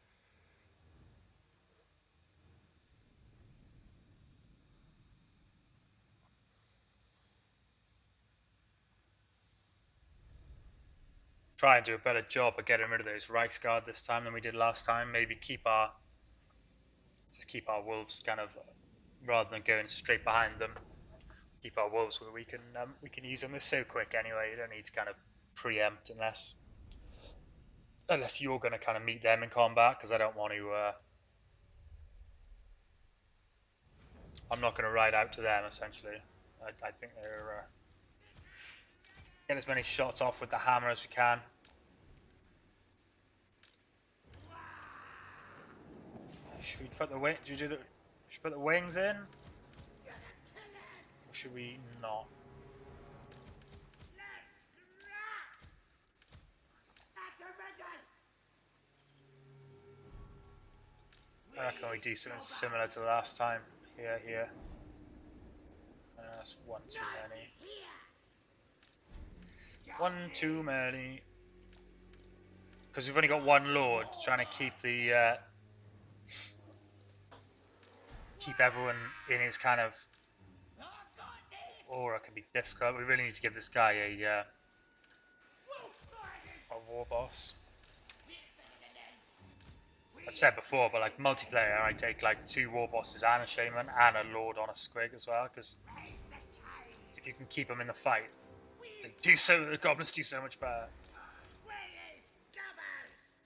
Try and do a better job of getting rid of those Reichsguard this time than we did last time. Maybe keep our wolves kind of, rather than going straight behind them, keep our wolves where we can use them. They're so quick anyway. You don't need to kind of preempt unless you're going to kind of meet them in combat, because I don't want to. I'm not going to ride out to them. Essentially, I think they're get as many shots off with the hammer as we can. Should we put the wing? Should we put the wings in? Or should we not? I reckon we do something similar to last time. Here. That's one too many. One too many. Because we've only got one lord, trying to keep the keep everyone in his kind of aura can be difficult. We really need to give this guy a war boss. I've said before, but like multiplayer, I take like 2 war bosses and a shaman and a lord on a squig as well, because if you can keep them in the fight, the goblins do so much better.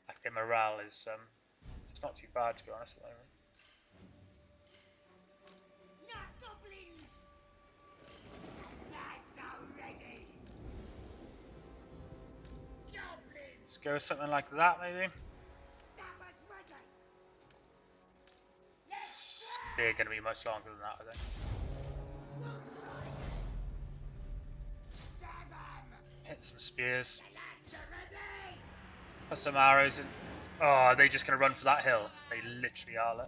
Like their morale is it's not too bad, to be honest at the moment. Not goblins. That's already. Goblins. Let's go with something like that, maybe. They're going to be much longer than that, I think. Hit some spears. Put some arrows in. Oh, are they just going to run for that hill? They literally are.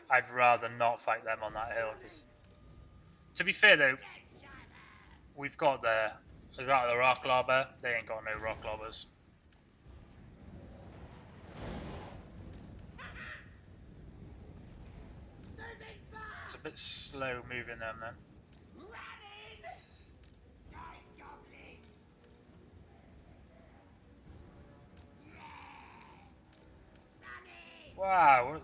I'd rather not fight them on that hill. Because, to be fair though, we've got the rock lobber. They ain't got no rock lobbers. It's a bit slow moving them then. Wow.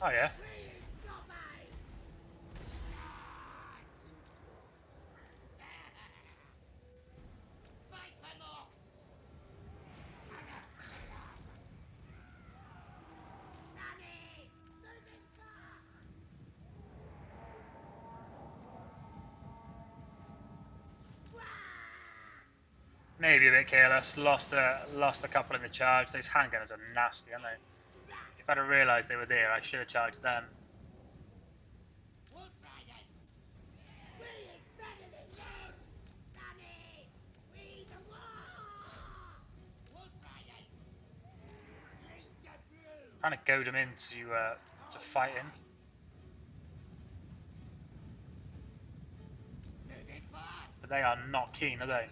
Oh yeah. Maybe a bit careless. Lost a couple in the charge. Those handgunners are nasty, aren't they? If I'd have realised they were there, I should have charged them. Trying to goad them into to fighting. But they are not keen, are they?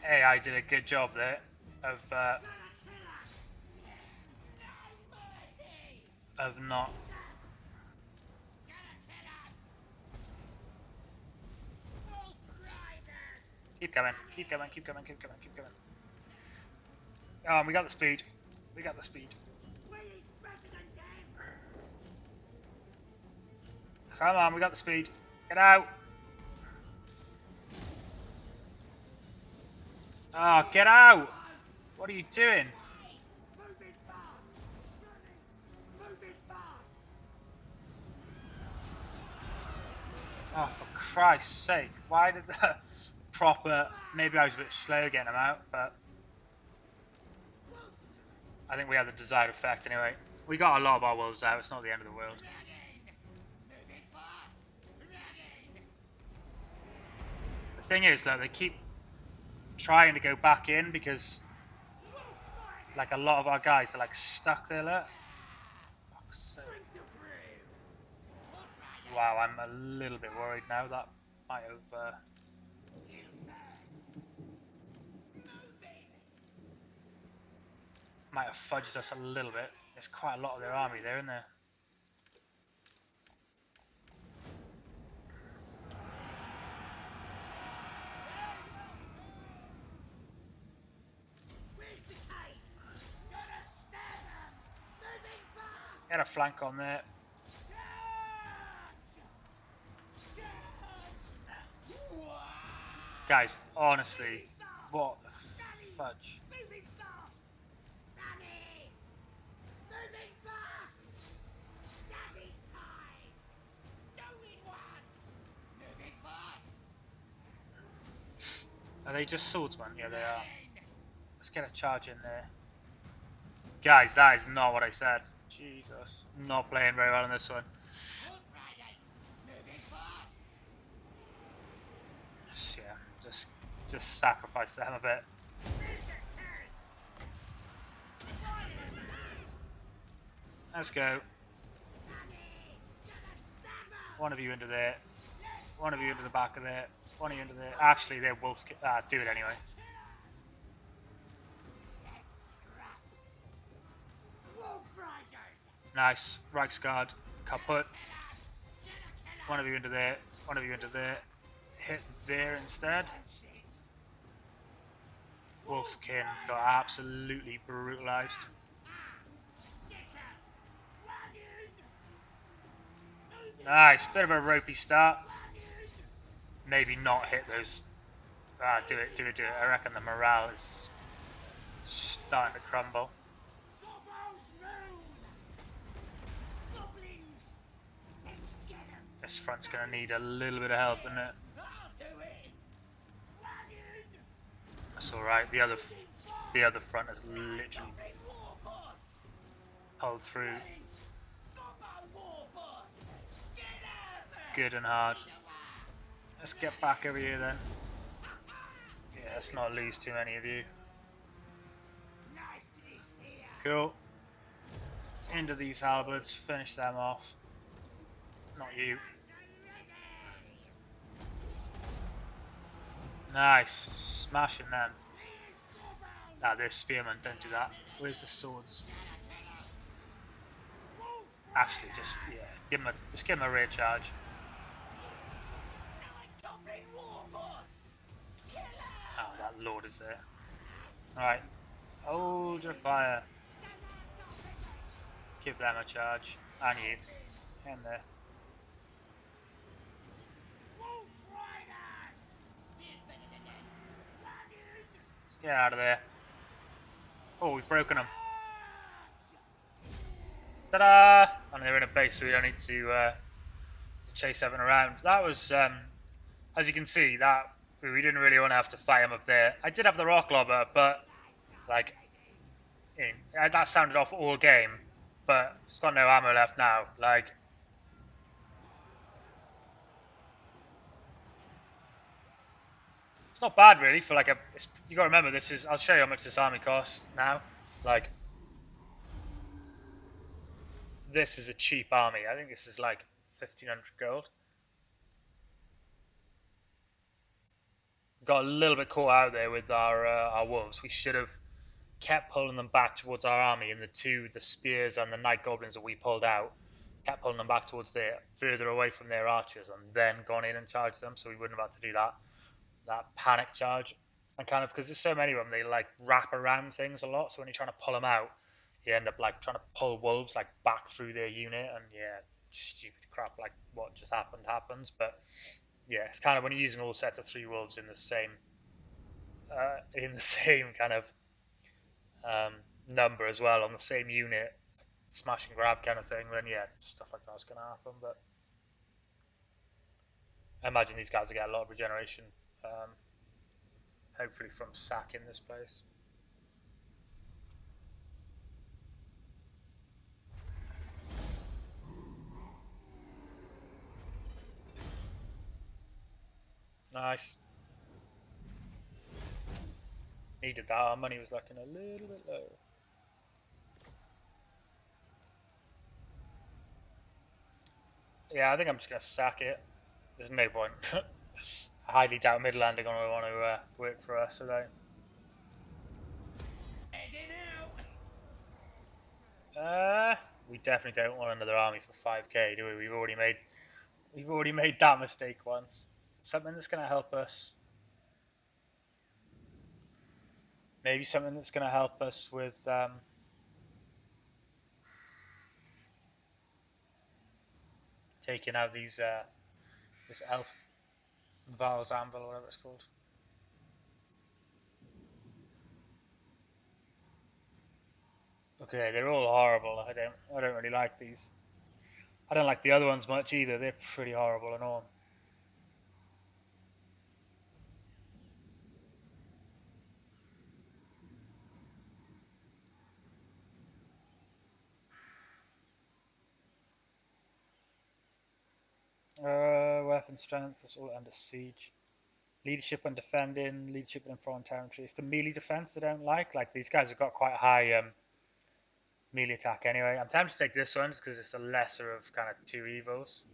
AI did a good job there of not. Keep coming, keep coming, keep coming, keep coming, keep coming. Oh, we got the speed. We got the speed. Come on, we got the speed. Get out. Oh, get out. What are you doing? Oh, for Christ's sake. Why did the proper... Maybe I was a bit slow getting them out, but... I think we had the desired effect anyway. We got a lot of our wolves out. It's not the end of the world. The thing is, though, they keep trying to go back in because... Like, a lot of our guys are, like, stuck there, look. Fuck's sake. Wow, I'm a little bit worried now. That might have... might have fudged us a little bit. There's quite a lot of their army there, isn't there? Get a flank on there. Guys, honestly, what the fudge? Are they just swordsmen? Yeah, they are. Let's get a charge in there. Guys, that is not what I said. Jesus. Not playing very well in this one. Yeah, just sacrifice them a bit. Let's go. One of you into there. One of you into the back of there. One of you into there. Actually, they're wolf. Do it anyway. Nice. Reichsguard. Kaput. One of you into there. One of you into there. Hit there instead. Wolfkin got absolutely brutalized. Nice. Bit of a ropey start. Maybe not hit those. Do it, do it, do it. I reckon the morale is starting to crumble. This front's going to need a little bit of help, isn't it? That's alright. The other front has literally pulled through good and hard. Let's get back over here then. Yeah, let's not lose too many of you. Cool. Into these halberds, finish them off. Not you. Nice, smashing them. Ah, they're spearmen, don't do that. Where's the swords? Actually, just give him a rear charge. Oh, that lord is there. Alright, hold your fire. Give them a charge, and you. In there. Get out of there. Oh, we've broken them. Ta-da! And they're in a base, so we don't need to chase everyone around. That was, as you can see, that we didn't really want to have to fight them up there. I did have the rock lobber, but like, that sounded off all game. But it's got no ammo left now. Like, it's not bad really for like a. You got to remember, this is. I'll show you how much this army costs now. Like, this is a cheap army. I think this is like 1,500 gold. got a little bit caught out there with our wolves. We should have kept pulling them back towards our army, and the spears and the night goblins that we pulled out, kept pulling them back towards there, further away from their archers, and then gone in and charged them, so we wouldn't have had to do that panic charge. And kind of, because there's so many of them, they like wrap around things a lot, so when you're trying to pull them out, you end up like trying to pull wolves like back through their unit, and yeah, stupid crap like what just happens. But yeah, it's kind of when you're using all sets of 3 wolves in the same kind of um, number as well on the same unit, smash and grab kind of thing, then yeah, stuff like that's going to happen. But I imagine these guys will get a lot of regeneration, um, hopefully from sacking this place. Nice. Needed that. Our money was looking a little bit low. Yeah, I think I'm just going to sack it. There's no point. I highly doubt Midland are going to want to work for us, so they. We definitely don't want another army for 5k, do we? We've already made that mistake once. Something that's going to help us. Maybe something that's going to help us with taking out these this elf VAULS Anvil or whatever it's called. Okay, they're all horrible. I don't really like these. I don't like the other ones much either. They're pretty horrible and all. Weapon strength, that's all under siege. Leadership and defending, leadership in foreign territory. It's the melee defense I don't like. Like these guys have got quite a high melee attack anyway. I'm tempted to take this one because it's the lesser of kind of 2 evils.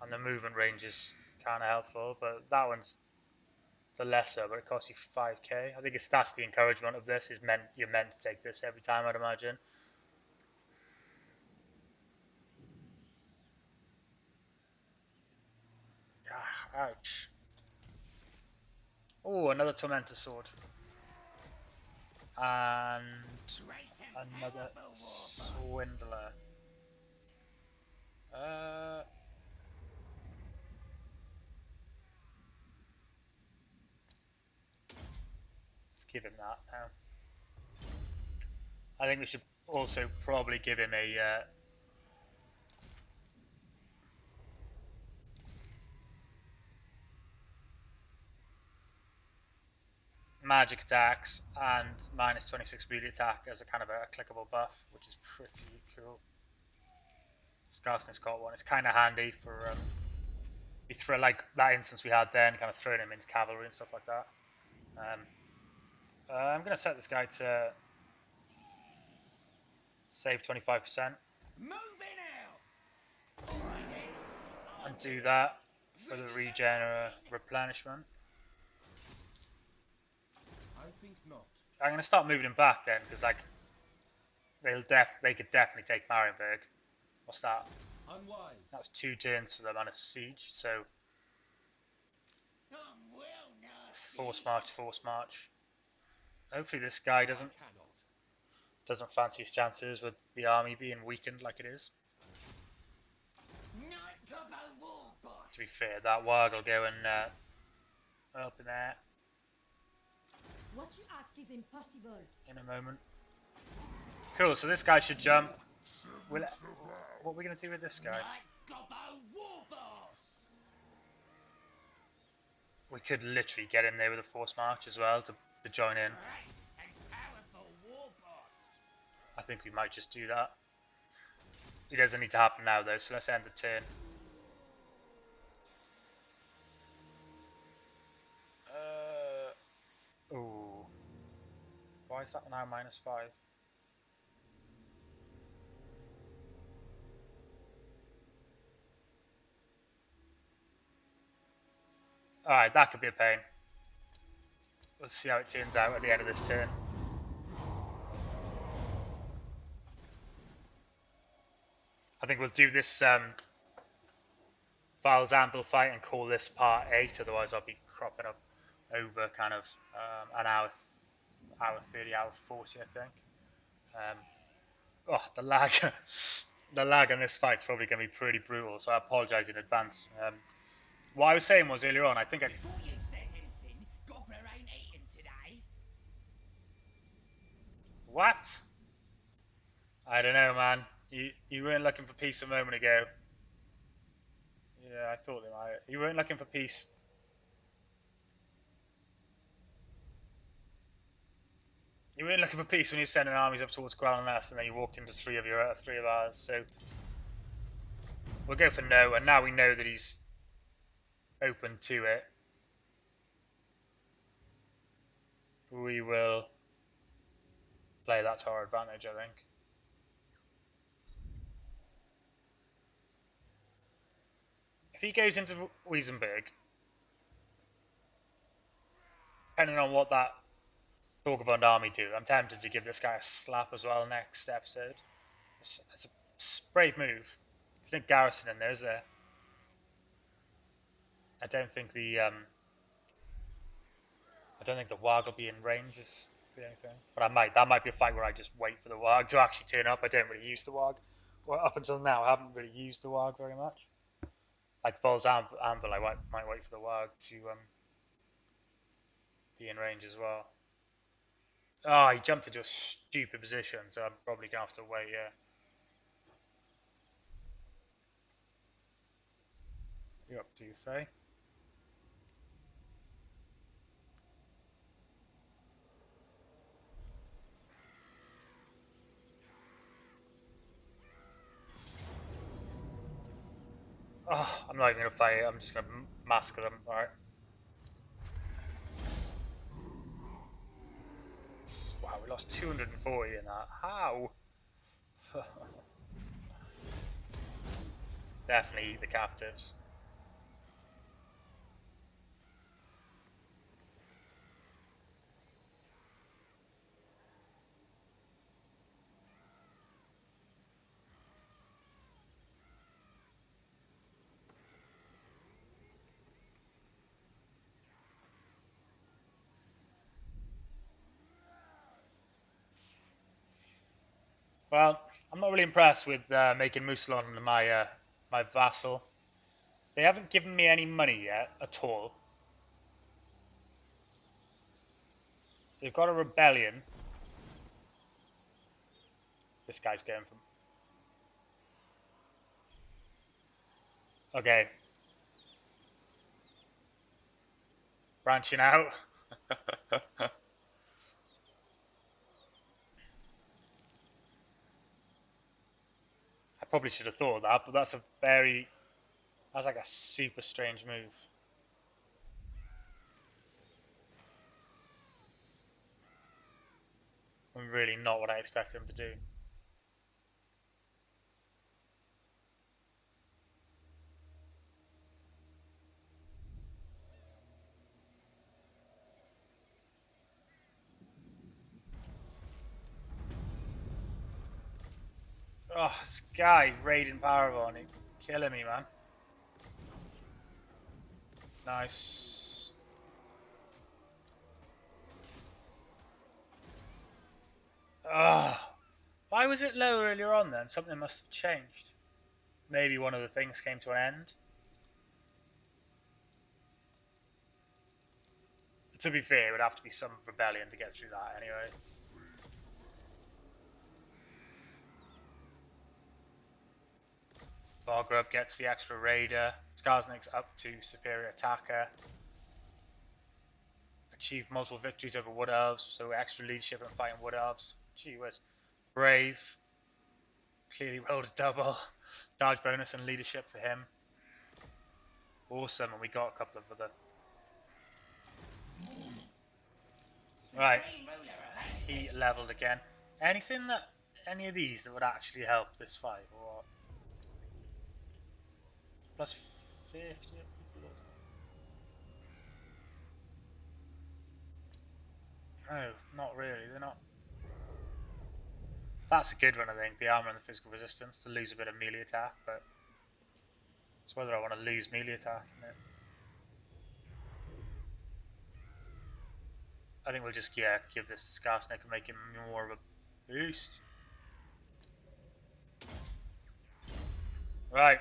And the movement range is kind of helpful, but that one's the lesser, but it costs you 5k. I think that's the encouragement of this, you're meant to take this every time, I'd imagine. Ah, ouch. Oh, another Tormentor Sword. And another Swindler. Let's give him that now. I think we should also probably give him a magic attacks and minus 26 melee attack as a kind of a clickable buff, which is pretty cool. Scarson's got one. It's kind of handy for you throw like that instance we had then, kind of throwing him into cavalry and stuff like that. I'm going to set this guy to save 25% and do that for the regen replenishment. I think not. I'm going to start moving him back then, because like they could definitely take Marienburg. What's that? Unwise. That's 2 turns for them and a siege, so force march. Hopefully this guy doesn't fancy his chances with the army being weakened like it is. To be fair, that warg will go and up in there What you ask is impossible. in a moment. Cool, so this guy should jump. What are we going to do with this guy? We could literally get in there with a force march as well to join in. I think we might just do that. It doesn't need to happen now though, so let's end the turn. Ooh. Why is that now -5? Alright, that could be a pain. We'll see how it turns out at the end of this turn. I think we'll do this VAULS Anvil fight and call this part 8, otherwise I'll be cropping up over kind of an hour 30, hour 40, I think. Oh, the lag. The lag on this fight's probably going to be pretty brutal, so I apologise in advance. What I was saying was earlier on, I think Before you says anything, Gobbler ain't eating today. What? I don't know, man. You weren't looking for peace a moment ago. Yeah, I thought they might. You weren't looking for peace. You weren't looking for peace when you were sending armies up towards Quel'Ness, and then you walked into three of ours. So we'll go for no, and now we know that he's open to it. We will play that to our advantage, I think. If he goes into Wiesenberg, depending on what that Torgevund army do, I'm tempted to give this guy a slap as well next episode. It's a brave move. There's no garrison in there, is there? I don't think the Warg will be in range is the only thing. But I might. That might be a fight where I just wait for the Warg to actually turn up. I don't really use the Warg. Well, up until now, I haven't really used the Warg very much. Like VAULS Anvil, I might wait for the Warg to be in range as well. Oh, he jumped into a stupid position, so I'm probably going to have to wait, yeah. You're up to you, Faye. Oh, I'm not even going to fight it. I'm just going to massacre them. Alright. Wow, we lost 240 in that. How? Definitely eat the captives. Well, I'm not really impressed with making Musalon my vassal. They haven't given me any money yet, at all. They've got a rebellion. This guy's going for... Okay. Branching out. I probably should have thought of that, but that's like a super strange move. And really not what I expected him to do. Oh, this guy raiding Paragon, he's killing me, man. Nice. Ugh. Why was it low earlier on then? Something must have changed. Maybe one of the things came to an end. To be fair, it would have to be some rebellion to get through that anyway. Bargrub gets the extra raider. Skarsnik's up to superior attacker. Achieved multiple victories over Wood Elves, so extra leadership in fighting Wood Elves. Gee whiz. Brave. Clearly rolled a double. Charge bonus and leadership for him. Awesome, and we got a couple of other. Right. He leveled again. Any of these that would actually help this fight, or plus 50? No, not really. They're not. That's a good one, I think. The armor and the physical resistance to lose a bit of melee attack, but it's whether I want to lose melee attack. Isn't it? I think we'll just give this to Skarsnik and make him more of a boost. Right.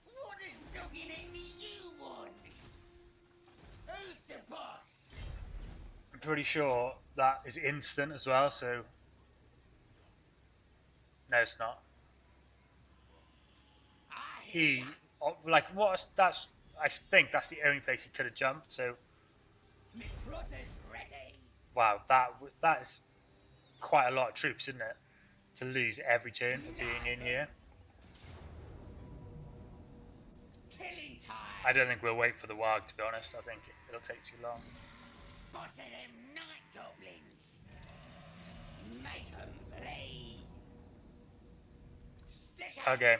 What does dogging into you want? Who's the boss? I'm pretty sure that is instant as well, so no, it's not. He like what? That's I think that's the only place he could have jumped. So Me brother's ready. wow, that is quite a lot of troops, isn't it? To lose every turn for being in here. Killing time. I don't think we'll wait for the Warg, to be honest. I think it'll take too long. Boss of them night goblins. Make 'em bleed. Stick 'em. Okay,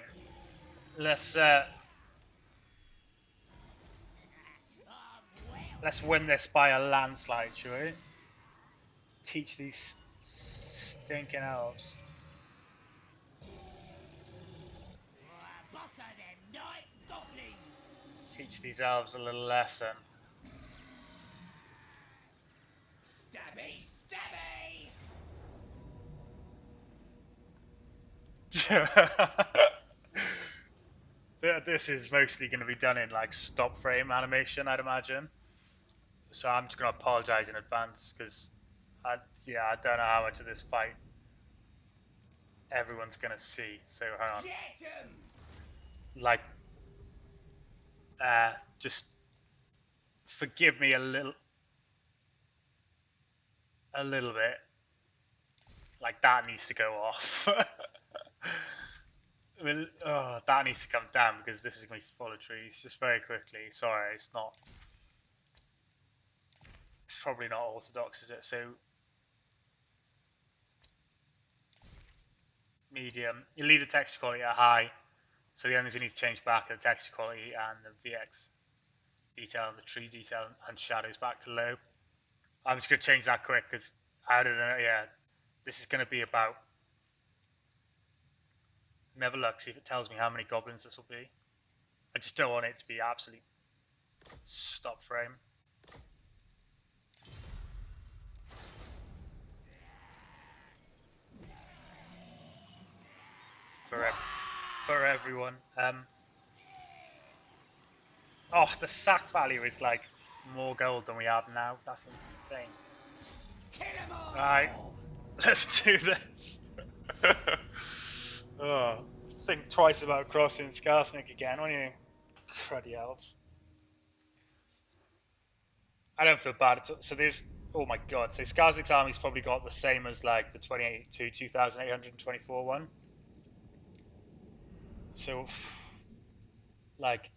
let's win this by a landslide, shall we? Teach these stinking elves. Boss of them night goblins. Teach these elves a little lesson. Stabby, stabby. This is mostly going to be done in like stop frame animation, I'd imagine. So I'm just going to apologize in advance because I don't know how much of this fight everyone's going to see. So hang on. Get 'em. Like, just forgive me a little bit. Like that needs to go off. I mean, that needs to come down because this is going to be full of trees. Just very quickly. Sorry, it's not. It's probably not orthodox, is it? So, medium. You leave the texture quality at high. So the only things we need to change back are the texture quality and the VX detail and the tree detail and shadows back to low. I'm just going to change that quick because I don't know. Yeah, this is going to be about. Never look, see if it tells me how many goblins this will be. I just don't want it to be absolute stop frame. For everyone. Oh, the sack value is like more gold than we have now. That's insane. Kill 'em all. Right, let's do this. Oh, think twice about crossing Skarsnik again, won't you? Cruddy elves. I don't feel bad at all. So there's, oh my god, so Skarsnik's army's probably got the same as like the 2,824 one. So, like,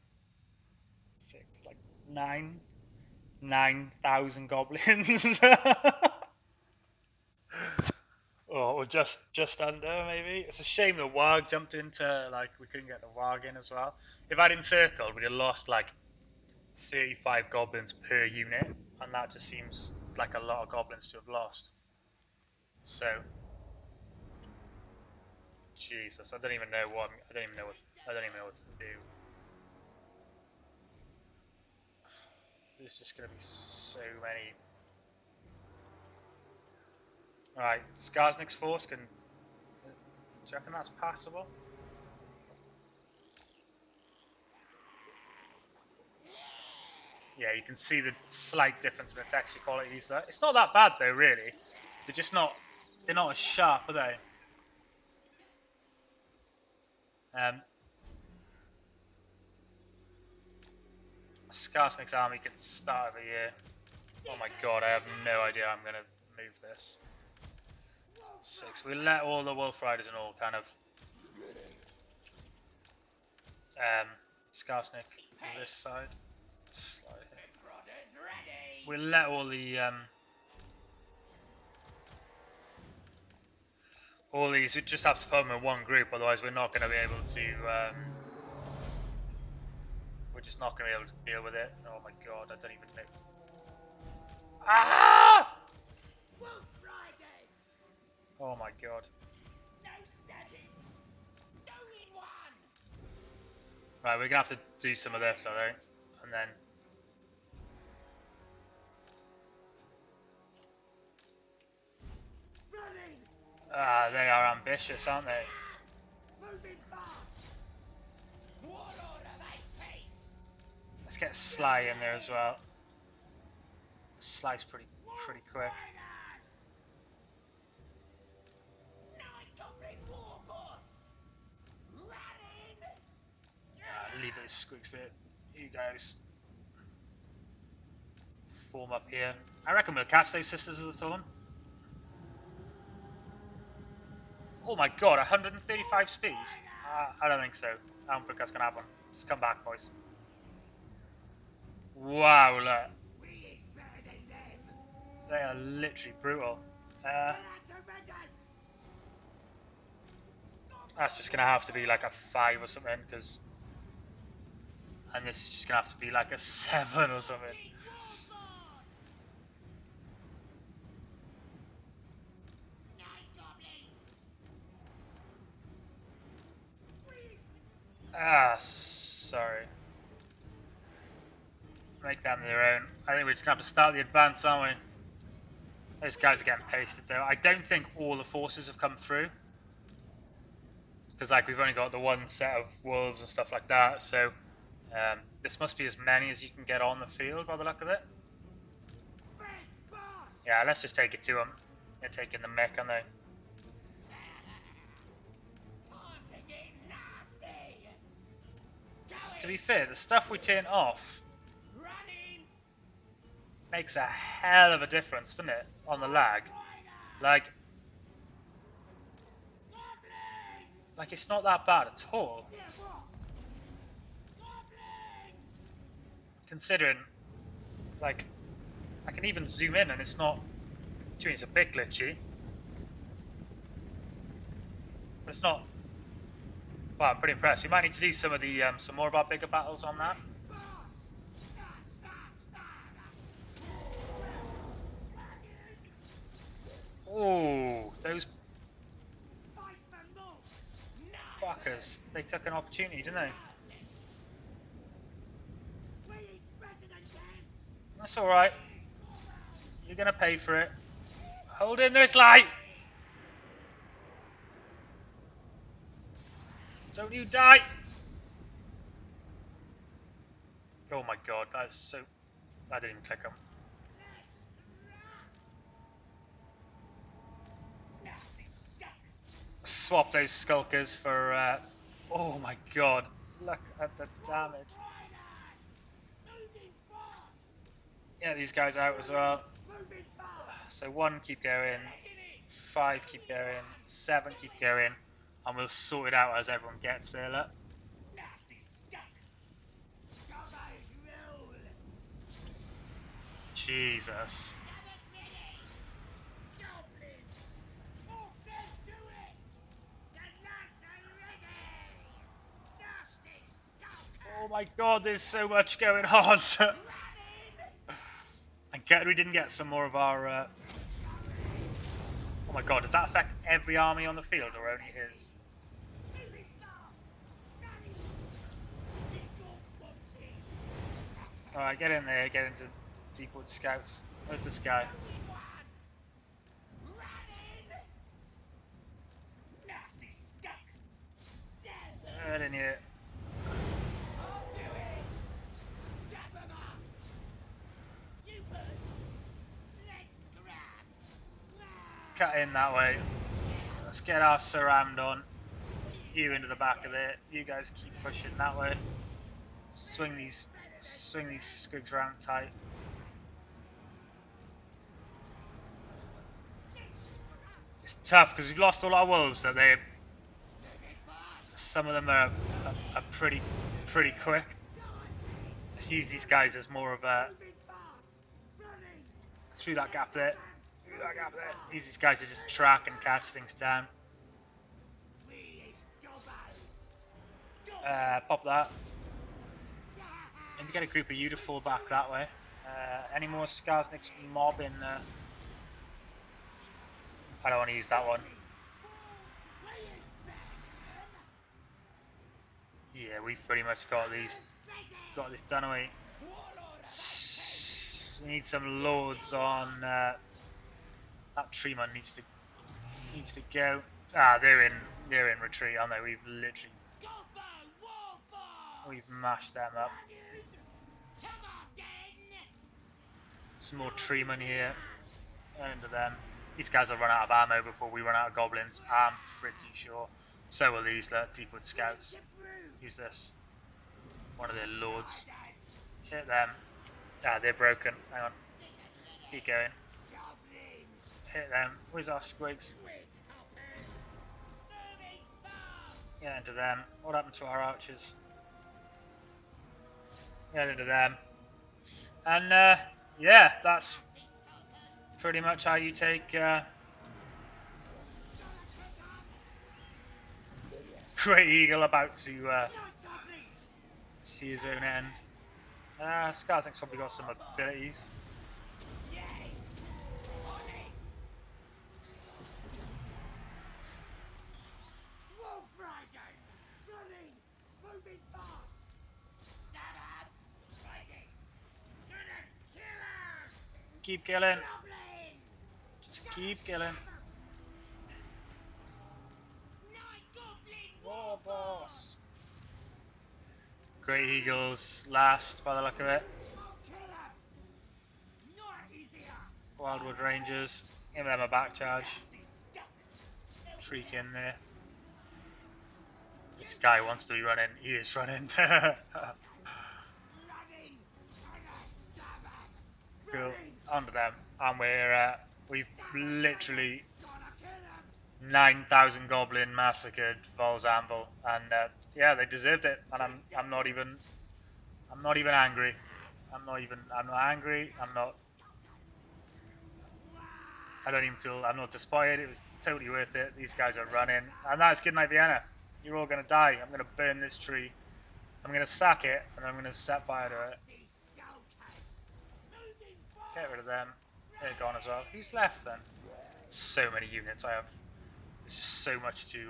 9,000 goblins. Or just under, maybe. It's a shame the Warg jumped into, like, we couldn't get the Warg in as well. If I'd encircled, we'd have lost, like, 35 goblins per unit, and that just seems like a lot of goblins to have lost. So, Jesus, I don't even know what to do. There's just going to be so many. Alright, Skarsnik's force can. Do you reckon that's passable? Yeah, you can see the slight difference in the texture qualities there. It's not that bad though, really. They're just not. They're not as sharp, are they? Skarsnik's army could start over here. Oh my god, I have no idea how I'm going to move this. 6. We let all the Wolf Riders and all kind of Skarsnik to this side. Slide here. We let all these. We just have to put them in one group, otherwise we're not going to be able to. We're just not going to be able to deal with it. Oh my god, I don't even know. Ah! Wolf Riders! Oh my god. No stabbing! Go in one! Right, we're gonna have to do some of this, I think. And then. Running! Ah, they are ambitious, aren't they? Moving fast! Warlord of HP! Let's get Sly in there as well. Sly's pretty quick. Night Goblin War Boss! Running! Leave those squigs there. You guys. Form up here. I reckon we'll catch those Sisters of the Thorn. Oh my god, 135 speed? I don't think so. I don't think that's gonna happen. Just come back, boys. Wow, look. We is better than them! They are literally brutal. That's just gonna have to be like a 5 or something, because. And this is just gonna have to be like a 7 or something. Ah, sorry. Make them their own. I think we're just gonna have to start the advance, aren't we? Those guys are getting pasted though. I don't think all the forces have come through. Because like we've only got the one set of wolves and stuff like that, so this must be as many as you can get on the field by the look of it. Yeah, let's just take it to them. They're taking the mech, aren't they? To be fair, the stuff we turn off makes a hell of a difference, doesn't it, on the lag? Like it's not that bad at all. Considering, like, I can even zoom in and it's not. It's a bit glitchy, but it's not. Wow, I'm pretty impressed. We might need to do some of the some more of our bigger battles on that. Oh, those fuckers! They took an opportunity, didn't they? That's all right. You're gonna pay for it. Hold in this light. Don't you die! Oh my god, that is so. I didn't even click them. Swap those skulkers for. Oh my god, look at the damage. Yeah, these guys out as well. So 1 keep going, 5 keep going, 7 keep going, and we'll sort it out as everyone gets there. Look. Jesus. Oh my god, there's so much going on. And we didn't get some more of our. Oh my god, does that affect every army on the field or only his? Alright, get in there, get into default scouts. Where's this guy? Get in here. Cut in that way. Let's get our surround on. You into the back of it. You guys keep pushing that way. Swing these squigs around tight. It's tough because we've lost all our wolves. So some of them are pretty quick. Let's use these guys as more of a through that gap there. These guys are just track and catch things down. Pop that. Maybe get a group of you to fall back that way. Any more Skarsnik's mob in? Maybe get a group of you to fall back that way. Any more Skarsnik's mob in I don't want to use that one. Yeah, we've pretty much got this done away. We need some lords on. That Tremont needs to go. Ah, they're in retreat, aren't they? We've mashed them up. Some more Tremont here. Into them. These guys will run out of ammo before we run out of goblins. I'm pretty sure. So will these Deepwood scouts. Use this. One of their lords. Hit them. Ah, they're broken. Hang on. Keep going. Hit them. Where's our squigs? Get into them. What happened to our archers? Get into them. And yeah, that's pretty much how you take Great Eagle about to see his own end. Skarsnik's probably got some abilities. Keep killing. Just keep killing. War boss. Great Eagles last by the look of it. Wildwood Rangers. Give them a back charge. Shriek in there. This guy wants to be running. He is running. Cool. Onto them. And we've literally 9,000 goblin massacred VAULS Anvil, and yeah, they deserved it. And I'm not even angry. I'm not angry. I don't even feel. I'm not disappointed. It was totally worth it. These guys are running, and that's good night, Vienna. You're all gonna die. I'm gonna burn this tree. I'm gonna sack it, and I'm gonna set fire to it. Get rid of them. They're gone as well. Who's left then? So many units I have. There's just so much to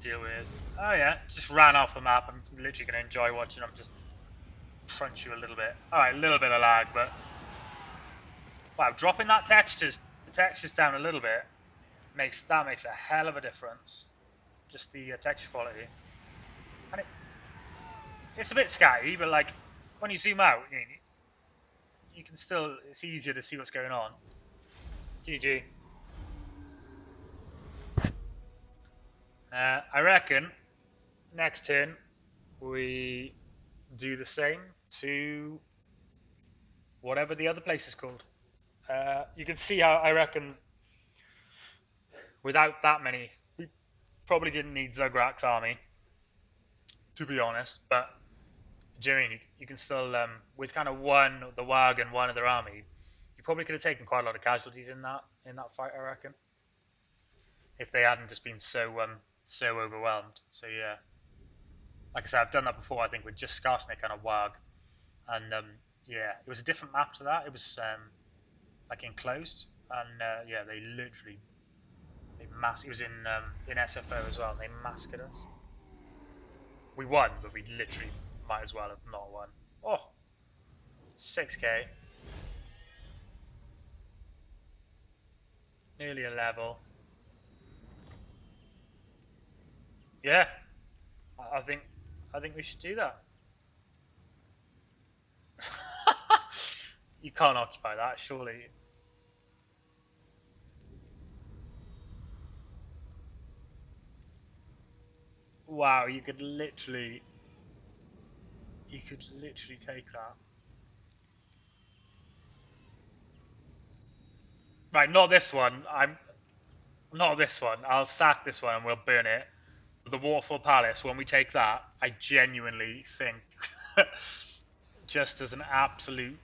deal with. Oh yeah, just ran off the map. I'm literally going to enjoy watching them just crunch you a little bit. Alright, a little bit of lag, but wow, dropping the textures down a little bit makes a hell of a difference. Just the texture quality. And it's a bit scatty, but like when you zoom out, you can still, it's easier to see what's going on. GG. I reckon next turn we do the same to whatever the other place is called. You can see how I reckon without that many, we probably didn't need Zugrak's army, to be honest. But do you know what I mean? You can still, with kind of the WAG and one of their army, you probably could have taken quite a lot of casualties in that fight, I reckon, if they hadn't just been so overwhelmed. So yeah, like I said, I've done that before. I think with just Skarsnik and a WAG, and yeah, it was a different map to that. It was like enclosed, and yeah, they literally it was in SFO as well, and they massacred us. We won, but we literally might as well have not won. Oh, 6k, nearly a level. Yeah, I think we should do that. You can't occupy that, surely. Wow, you could literally take that. Right, not this one. Not this one. I'll sack this one and we'll burn it. The Waterfall Palace, when we take that, I genuinely think, just as an absolute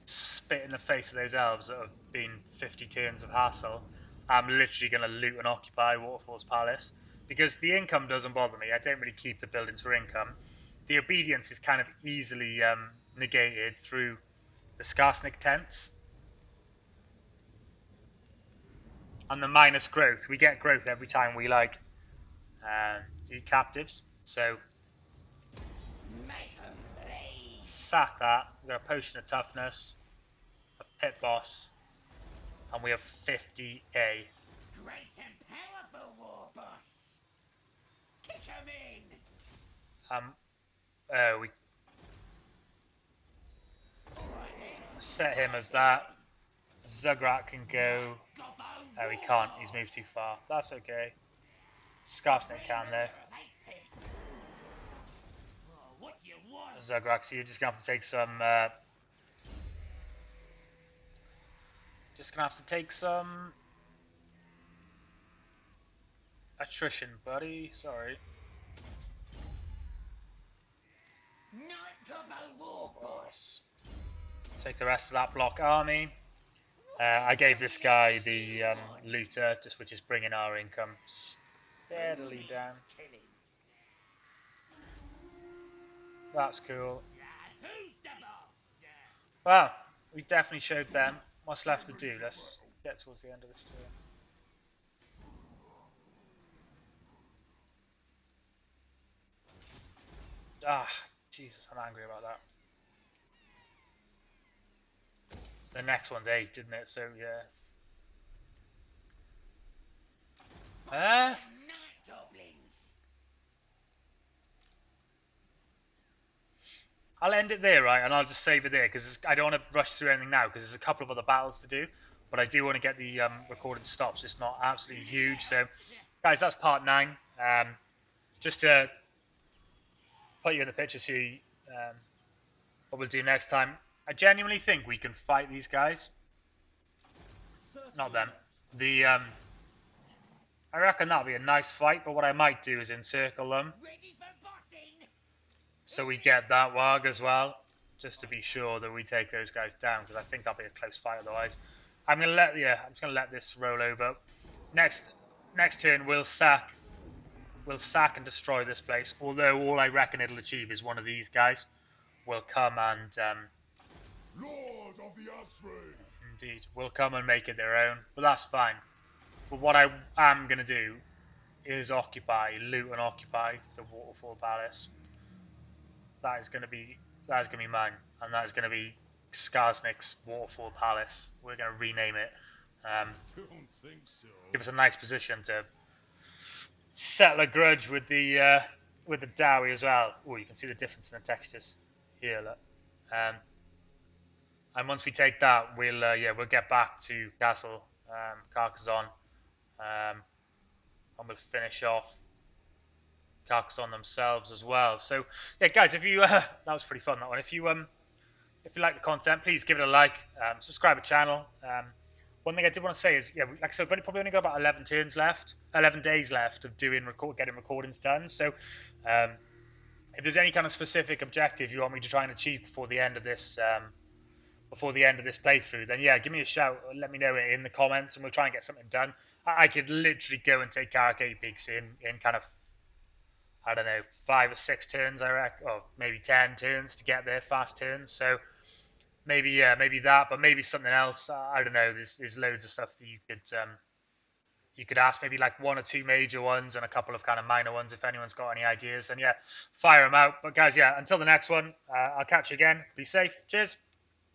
spit in the face of those elves that have been 50 turns of hassle, I'm literally going to loot and occupy Waterfall's Palace. Because the income doesn't bother me. I don't really keep the buildings for income. The obedience is kind of easily negated through the Skarsnik tents. and the minus growth. We get growth every time we like eat captives. So Make 'em bleed. sack that. We've got a potion of toughness, a pit boss, and we have 50k. Great and powerful, war boss. Kick 'em in. We All right then. set him as that. Zugrat can go. Gobbo Oh, he war can't. boss. He's moved too far. That's okay. Scarsnake can though. Oh, what you want? Zugrat, so you're just gonna have to take some. Just gonna have to take some attrition, buddy. Sorry. Night Gobbo war boss. Take the rest of that block army. I gave this guy the looter, just which is bringing our income steadily down. Killing. That's cool. Who's the boss? Well, we definitely showed them what's left to do. Let's get towards the end of this turn. Ah, Jesus, I'm angry about that. The next one's 8, isn't it? So, yeah. Night goblins. I'll end it there, right? And I'll just save it there because I don't want to rush through anything now because there's a couple of other battles to do. But I do want to get the recording stopped so it's not absolutely huge. So, guys, that's part 9. Just to put you in the picture, see what we'll do next time. I genuinely think we can fight these guys. Not them. I reckon that'll be a nice fight, but what I might do is encircle them Ready for bossing. so we get that Warg as well, just to be sure that we take those guys down, because I think that'll be a close fight otherwise. I'm just gonna let this roll over. Next turn we'll sack and destroy this place. Although all I reckon it'll achieve is one of these guys will come and Lord of the Asray. indeed will come and make it their own. But that's fine. But what I am gonna do is loot and occupy the Waterfall Palace. That is gonna be mine, and that is gonna be Skarsnik's Waterfall Palace. We're gonna rename it. Don't think so. Give us a nice position to settle a grudge with the Dowie as well. Oh, you can see the difference in the textures here. Look. And once we take that, we'll get back to Castle Carcassonne, and we'll finish off Carcassonne themselves as well. So yeah, guys, if you that was pretty fun, that one. If you like the content, please give it a like, subscribe to the channel. One thing I did want to say is, yeah, like I said, we've probably only got about 11 days left of getting recordings done. So if there's any kind of specific objective you want me to try and achieve before the end of this playthrough, then yeah, give me a shout. Let me know it in the comments, and we'll try and get something done. I could literally go and take Caracate Peaks in kind of, I don't know, 5 or 6 turns, I reckon, or maybe 10 turns to get there, fast turns. So maybe that, but maybe something else. I don't know. There's loads of stuff that you could ask. Maybe like 1 or 2 major ones and a couple of kind of minor ones. If anyone's got any ideas, then yeah, fire them out. But guys, yeah, until the next one, I'll catch you again. Be safe. Cheers.